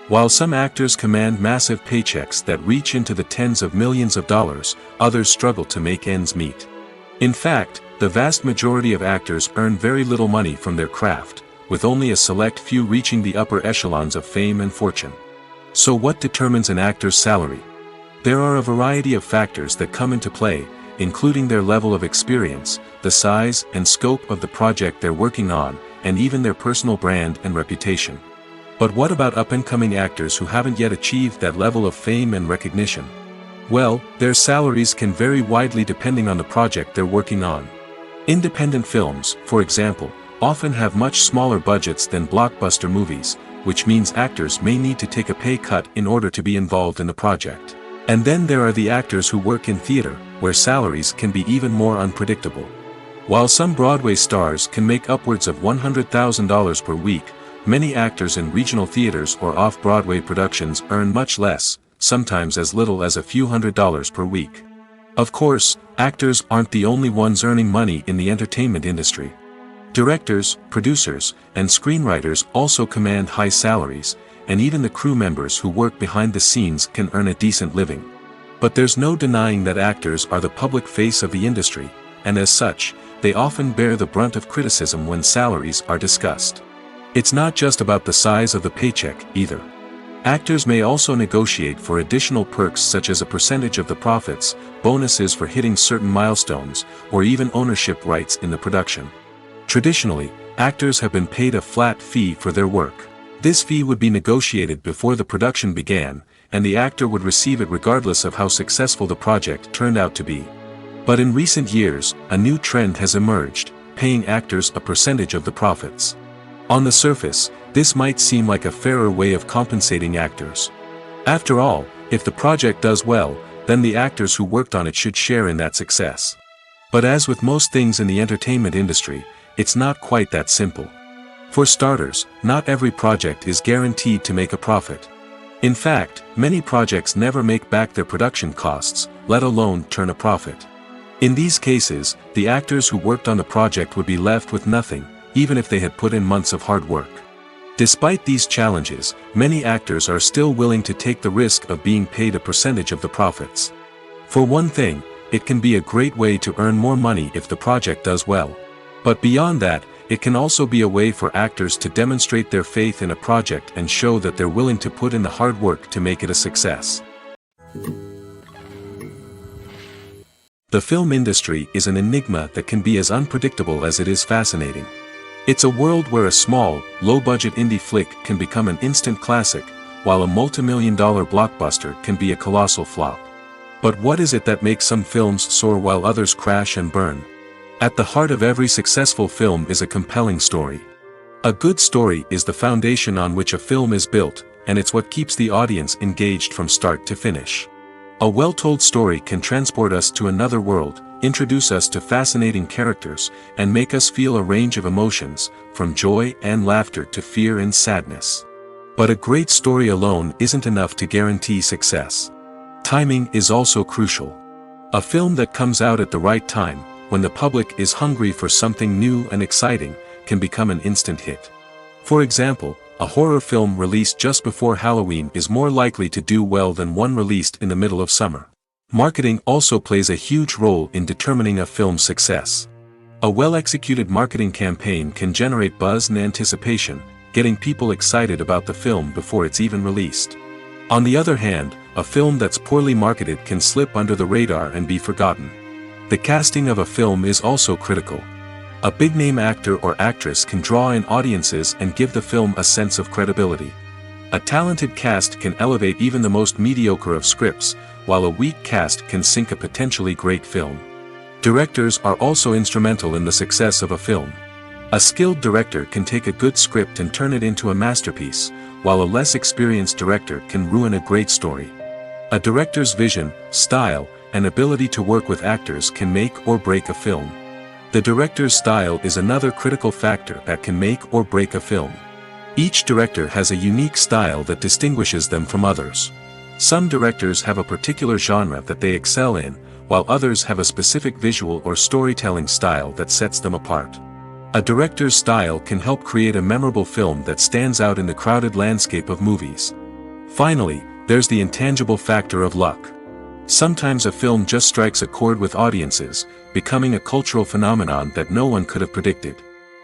While some actors command massive paychecks that reach into the tens of millions of dollars, others struggle to make ends meet. In fact, the vast majority of actors earn very little money from their craft, with only a select few reaching the upper echelons of fame and fortune. So what determines an actor's salary? There are a variety of factors that come into play, including their level of experience, the size and scope of the project they're working on, and even their personal brand and reputation. But what about up-and-coming actors who haven't yet achieved that level of fame and recognition? Well, their salaries can vary widely depending on the project they're working on. Independent films, for example, often have much smaller budgets than blockbuster movies, which means actors may need to take a pay cut in order to be involved in the project. And then there are the actors who work in theater, where salaries can be even more unpredictable. While some Broadway stars can make upwards of $100,000 per week, many actors in regional theaters or off-Broadway productions earn much less, sometimes as little as a few $100s per week. Of course, actors aren't the only ones earning money in the entertainment industry. Directors, producers, and screenwriters also command high salaries, and even the crew members who work behind the scenes can earn a decent living. But there's no denying that actors are the public face of the industry, and as such, they often bear the brunt of criticism when salaries are discussed. It's not just about the size of the paycheck, either. Actors may also negotiate for additional perks such as a percentage of the profits, bonuses for hitting certain milestones, or even ownership rights in the production. Traditionally, actors have been paid a flat fee for their work. This fee would be negotiated before the production began, and the actor would receive it regardless of how successful the project turned out to be. But in recent years, a new trend has emerged, paying actors a percentage of the profits. On the surface, this might seem like a fairer way of compensating actors. After all, if the project does well, then the actors who worked on it should share in that success. But as with most things in the entertainment industry, it's not quite that simple. For starters, not every project is guaranteed to make a profit. In fact, many projects never make back their production costs, let alone turn a profit. In these cases, the actors who worked on the project would be left with nothing, even if they had put in months of hard work. Despite these challenges, many actors are still willing to take the risk of being paid a percentage of the profits. For one thing, it can be a great way to earn more money if the project does well. But beyond that, it can also be a way for actors to demonstrate their faith in a project and show that they're willing to put in the hard work to make it a success. The film industry is an enigma that can be as unpredictable as it is fascinating. It's a world where a small, low-budget indie flick can become an instant classic, while a multi-million-dollar blockbuster can be a colossal flop. But what is it that makes some films soar while others crash and burn? At the heart of every successful film is a compelling story. A good story is the foundation on which a film is built, and it's what keeps the audience engaged from start to finish. A well-told story can transport us to another world, introduce us to fascinating characters, and make us feel a range of emotions, from joy and laughter to fear and sadness. But a great story alone isn't enough to guarantee success. Timing is also crucial. A film that comes out at the right time, when the public is hungry for something new and exciting, can become an instant hit. For example, a horror film released just before Halloween is more likely to do well than one released in the middle of summer. Marketing also plays a huge role in determining a film's success. A well-executed marketing campaign can generate buzz and anticipation, getting people excited about the film before it's even released. On the other hand, a film that's poorly marketed can slip under the radar and be forgotten. The casting of a film is also critical. A big-name actor or actress can draw in audiences and give the film a sense of credibility. A talented cast can elevate even the most mediocre of scripts, while a weak cast can sink a potentially great film. Directors are also instrumental in the success of a film. A skilled director can take a good script and turn it into a masterpiece, while a less experienced director can ruin a great story. A director's vision, style, and ability to work with actors can make or break a film. The director's style is another critical factor that can make or break a film. Each director has a unique style that distinguishes them from others. Some directors have a particular genre that they excel in, while others have a specific visual or storytelling style that sets them apart. A director's style can help create a memorable film that stands out in the crowded landscape of movies. Finally, there's the intangible factor of luck. Sometimes a film just strikes a chord with audiences, becoming a cultural phenomenon that no one could have predicted.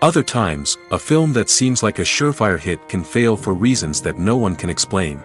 Other times, a film that seems like a surefire hit can fail for reasons that no one can explain.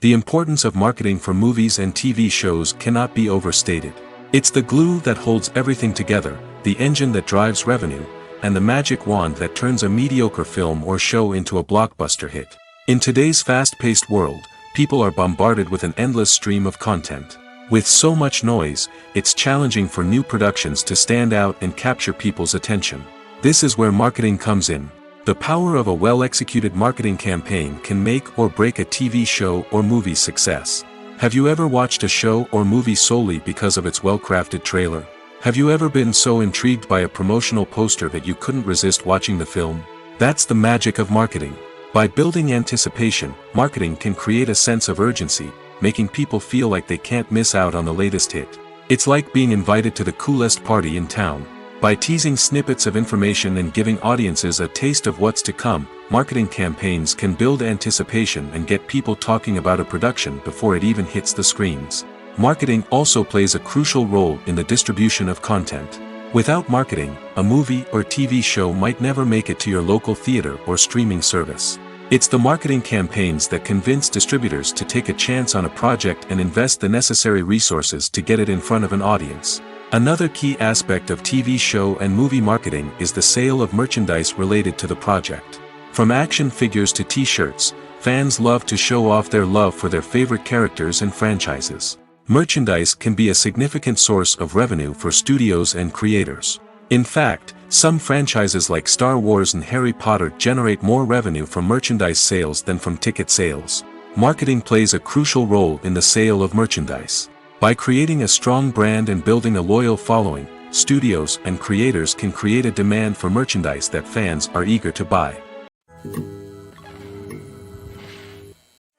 The importance of marketing for movies and TV shows cannot be overstated. It's the glue that holds everything together, the engine that drives revenue, and the magic wand that turns a mediocre film or show into a blockbuster hit. In today's fast-paced world, people are bombarded with an endless stream of content. With so much noise, it's challenging for new productions to stand out and capture people's attention. This is where marketing comes in. The power of a well-executed marketing campaign can make or break a TV show or movie's success. Have you ever watched a show or movie solely because of its well-crafted trailer? Have you ever been so intrigued by a promotional poster that you couldn't resist watching the film? That's the magic of marketing. By building anticipation, marketing can create a sense of urgency, making people feel like they can't miss out on the latest hit. It's like being invited to the coolest party in town. By teasing snippets of information and giving audiences a taste of what's to come, marketing campaigns can build anticipation and get people talking about a production before it even hits the screens. Marketing also plays a crucial role in the distribution of content. Without marketing, a movie or TV show might never make it to your local theater or streaming service. It's the marketing campaigns that convince distributors to take a chance on a project and invest the necessary resources to get it in front of an audience. Another key aspect of TV show and movie marketing is the sale of merchandise related to the project. From action figures to t-shirts, fans love to show off their love for their favorite characters and franchises. Merchandise can be a significant source of revenue for studios and creators. In fact, some franchises like Star Wars and Harry Potter generate more revenue from merchandise sales than from ticket sales. Marketing plays a crucial role in the sale of merchandise. By creating a strong brand and building a loyal following, studios and creators can create a demand for merchandise that fans are eager to buy.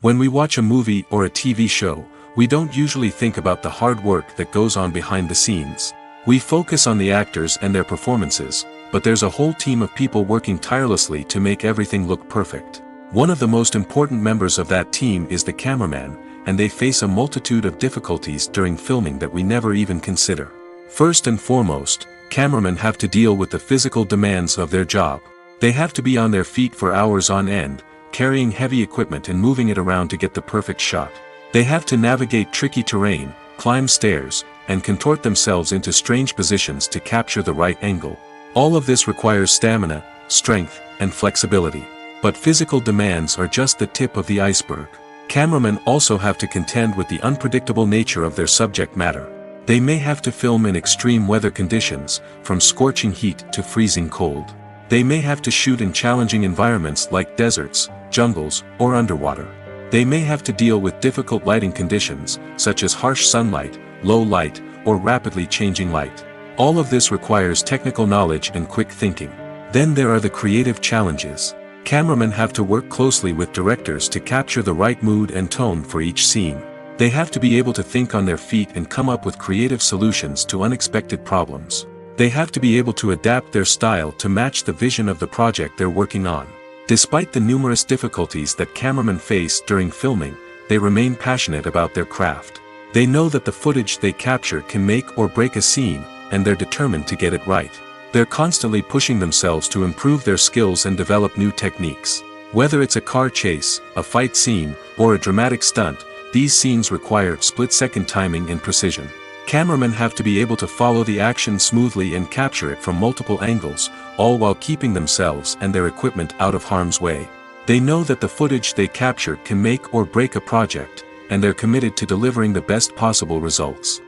When we watch a movie or a TV show, we don't usually think about the hard work that goes on behind the scenes. We focus on the actors and their performances, but there's a whole team of people working tirelessly to make everything look perfect. One of the most important members of that team is the cameraman, and they face a multitude of difficulties during filming that we never even consider. First and foremost, cameramen have to deal with the physical demands of their job. They have to be on their feet for hours on end, carrying heavy equipment and moving it around to get the perfect shot. They have to navigate tricky terrain, climb stairs, and contort themselves into strange positions to capture the right angle. All of this requires stamina, strength, and flexibility. But physical demands are just the tip of the iceberg. Cameramen also have to contend with the unpredictable nature of their subject matter. They may have to film in extreme weather conditions, from scorching heat to freezing cold. They may have to shoot in challenging environments like deserts, jungles, or underwater. They may have to deal with difficult lighting conditions, such as harsh sunlight, low light, or rapidly changing light. All of this requires technical knowledge and quick thinking. Then there are the creative challenges. Cameramen have to work closely with directors to capture the right mood and tone for each scene. They have to be able to think on their feet and come up with creative solutions to unexpected problems. They have to be able to adapt their style to match the vision of the project they're working on. Despite the numerous difficulties that cameramen face during filming, they remain passionate about their craft. They know that the footage they capture can make or break a scene, and they're determined to get it right. They're constantly pushing themselves to improve their skills and develop new techniques. Whether it's a car chase, a fight scene, or a dramatic stunt, these scenes require split-second timing and precision. Cameramen have to be able to follow the action smoothly and capture it from multiple angles, all while keeping themselves and their equipment out of harm's way. They know that the footage they capture can make or break a project, and they're committed to delivering the best possible results.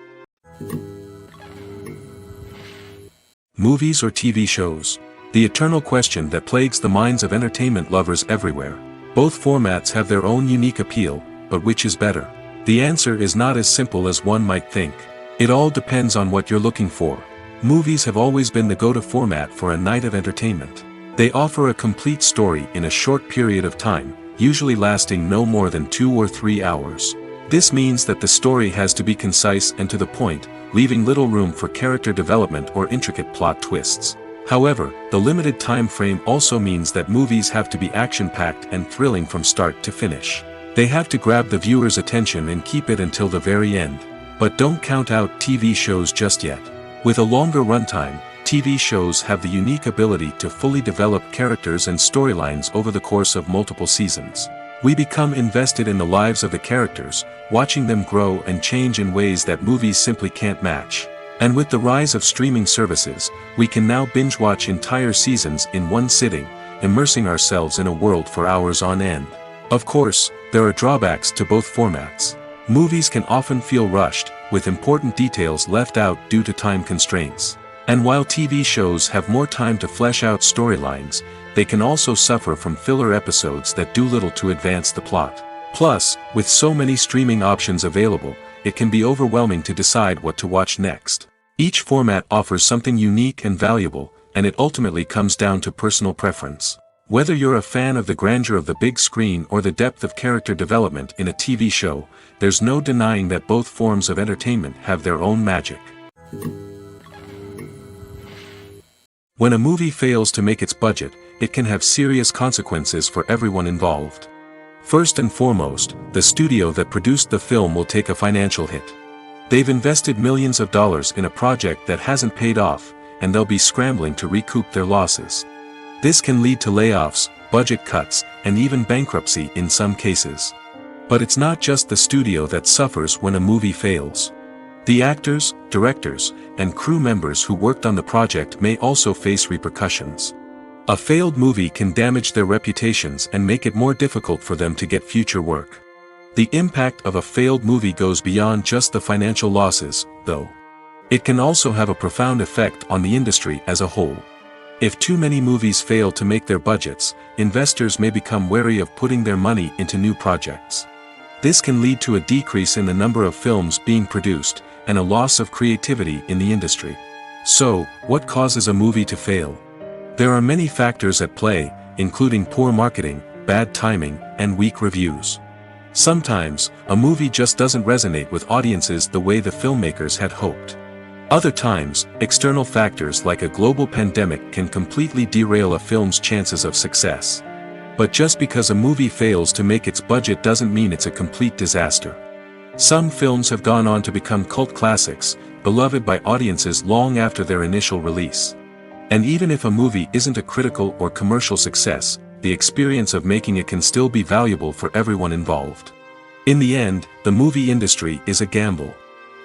Movies or TV shows? The eternal question that plagues the minds of entertainment lovers everywhere. Both formats have their own unique appeal, but which is better? The answer is not as simple as one might think. It all depends on what you're looking for. Movies have always been the go-to format for a night of entertainment. They offer a complete story in a short period of time, usually lasting no more than 2 or 3 hours. This means that the story has to be concise and to the point, leaving little room for character development or intricate plot twists. However, the limited time frame also means that movies have to be action-packed and thrilling from start to finish. They have to grab the viewer's attention and keep it until the very end. But don't count out TV shows just yet. With a longer runtime, TV shows have the unique ability to fully develop characters and storylines over the course of multiple seasons. We become invested in the lives of the characters, watching them grow and change in ways that movies simply can't match. And with the rise of streaming services, we can now binge-watch entire seasons in one sitting, immersing ourselves in a world for hours on end. Of course, there are drawbacks to both formats. Movies can often feel rushed, with important details left out due to time constraints. And while TV shows have more time to flesh out storylines, they can also suffer from filler episodes that do little to advance the plot. Plus, with so many streaming options available, it can be overwhelming to decide what to watch next. Each format offers something unique and valuable, and it ultimately comes down to personal preference. Whether you're a fan of the grandeur of the big screen or the depth of character development in a TV show, there's no denying that both forms of entertainment have their own magic. When a movie fails to make its budget, it can have serious consequences for everyone involved. First and foremost, the studio that produced the film will take a financial hit. They've invested millions of dollars in a project that hasn't paid off, and they'll be scrambling to recoup their losses. This can lead to layoffs, budget cuts, and even bankruptcy in some cases. But it's not just the studio that suffers when a movie fails. The actors, directors, and crew members who worked on the project may also face repercussions. A failed movie can damage their reputations and make it more difficult for them to get future work. The impact of a failed movie goes beyond just the financial losses, though. It can also have a profound effect on the industry as a whole. If too many movies fail to make their budgets, investors may become wary of putting their money into new projects. This can lead to a decrease in the number of films being produced, and a loss of creativity in the industry. So, what causes a movie to fail? There are many factors at play, including poor marketing, bad timing, and weak reviews. Sometimes, a movie just doesn't resonate with audiences the way the filmmakers had hoped. Other times, external factors like a global pandemic can completely derail a film's chances of success. But just because a movie fails to make its budget doesn't mean it's a complete disaster. Some films have gone on to become cult classics, beloved by audiences long after their initial release. And even if a movie isn't a critical or commercial success, the experience of making it can still be valuable for everyone involved. In the end, the movie industry is a gamble.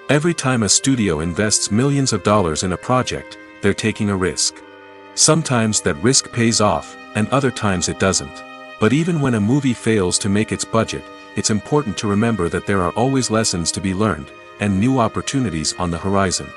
Every time a studio invests millions of dollars in a project, they're taking a risk. Sometimes that risk pays off, and other times it doesn't. But even when a movie fails to make its budget, it's important to remember that there are always lessons to be learned, and new opportunities on the horizon.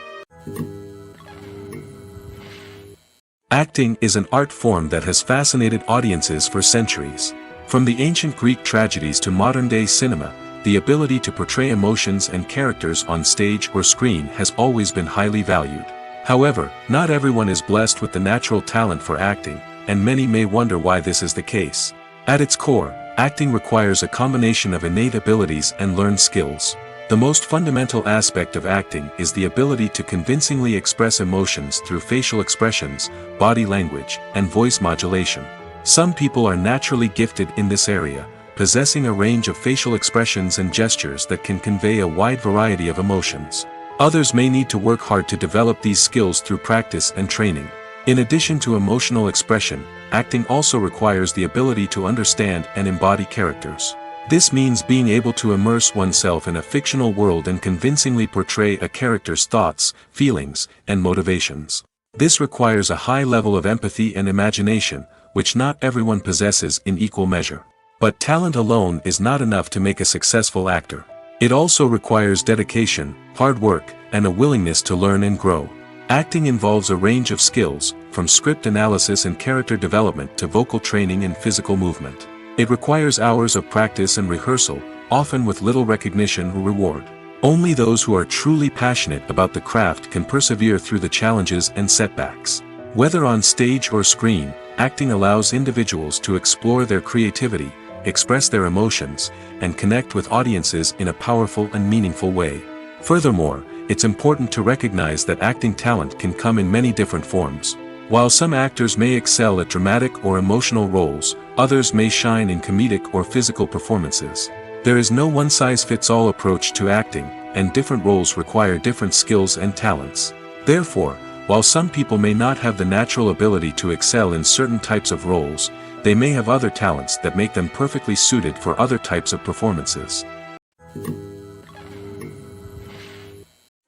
Acting is an art form that has fascinated audiences for centuries. From the ancient Greek tragedies to modern-day cinema, the ability to portray emotions and characters on stage or screen has always been highly valued. However, not everyone is blessed with the natural talent for acting, and many may wonder why this is the case. At its core, acting requires a combination of innate abilities and learned skills. The most fundamental aspect of acting is the ability to convincingly express emotions through facial expressions, body language, and voice modulation. Some people are naturally gifted in this area, possessing a range of facial expressions and gestures that can convey a wide variety of emotions. Others may need to work hard to develop these skills through practice and training. In addition to emotional expression, acting also requires the ability to understand and embody characters. This means being able to immerse oneself in a fictional world and convincingly portray a character's thoughts, feelings, and motivations. This requires a high level of empathy and imagination, which not everyone possesses in equal measure. But talent alone is not enough to make a successful actor. It also requires dedication, hard work, and a willingness to learn and grow. Acting involves a range of skills, from script analysis and character development to vocal training and physical movement. It requires hours of practice and rehearsal, often with little recognition or reward. Only those who are truly passionate about the craft can persevere through the challenges and setbacks. Whether on stage or screen, acting allows individuals to explore their creativity, express their emotions, and connect with audiences in a powerful and meaningful way. Furthermore, it's important to recognize that acting talent can come in many different forms. While some actors may excel at dramatic or emotional roles, others may shine in comedic or physical performances. There is no one-size-fits-all approach to acting, and different roles require different skills and talents. Therefore, while some people may not have the natural ability to excel in certain types of roles, they may have other talents that make them perfectly suited for other types of performances.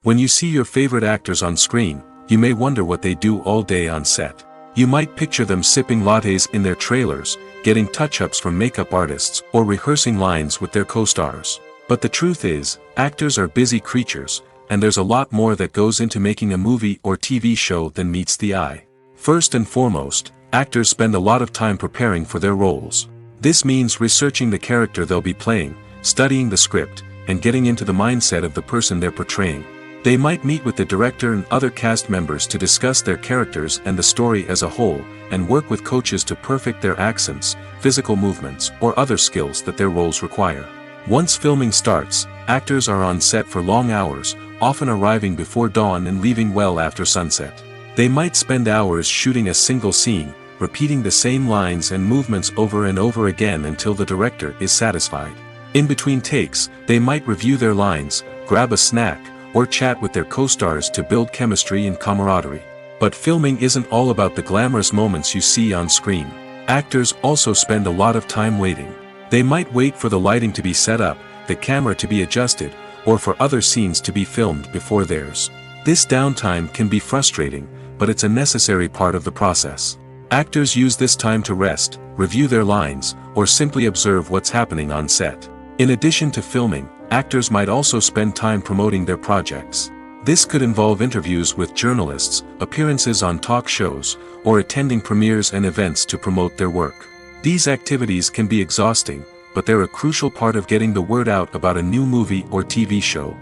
When you see your favorite actors on screen, you may wonder what they do all day on set. You might picture them sipping lattes in their trailers, getting touch-ups from makeup artists, or rehearsing lines with their co-stars. But the truth is, actors are busy creatures, and there's a lot more that goes into making a movie or TV show than meets the eye. First and foremost, actors spend a lot of time preparing for their roles. This means researching the character they'll be playing, studying the script, and getting into the mindset of the person they're portraying. They might meet with the director and other cast members to discuss their characters and the story as a whole, and work with coaches to perfect their accents, physical movements, or other skills that their roles require. Once filming starts, actors are on set for long hours, often arriving before dawn and leaving well after sunset. They might spend hours shooting a single scene, repeating the same lines and movements over and over again until the director is satisfied. In between takes, they might review their lines, grab a snack, or chat with their co-stars to build chemistry and camaraderie. But filming isn't all about the glamorous moments you see on screen. Actors also spend a lot of time waiting. They might wait for the lighting to be set up, the camera to be adjusted, or for other scenes to be filmed before theirs. This downtime can be frustrating, but it's a necessary part of the process. Actors use this time to rest, review their lines, or simply observe what's happening on set. In addition to filming, actors might also spend time promoting their projects. This could involve interviews with journalists, appearances on talk shows, or attending premieres and events to promote their work. These activities can be exhausting, but they're a crucial part of getting the word out about a new movie or TV show.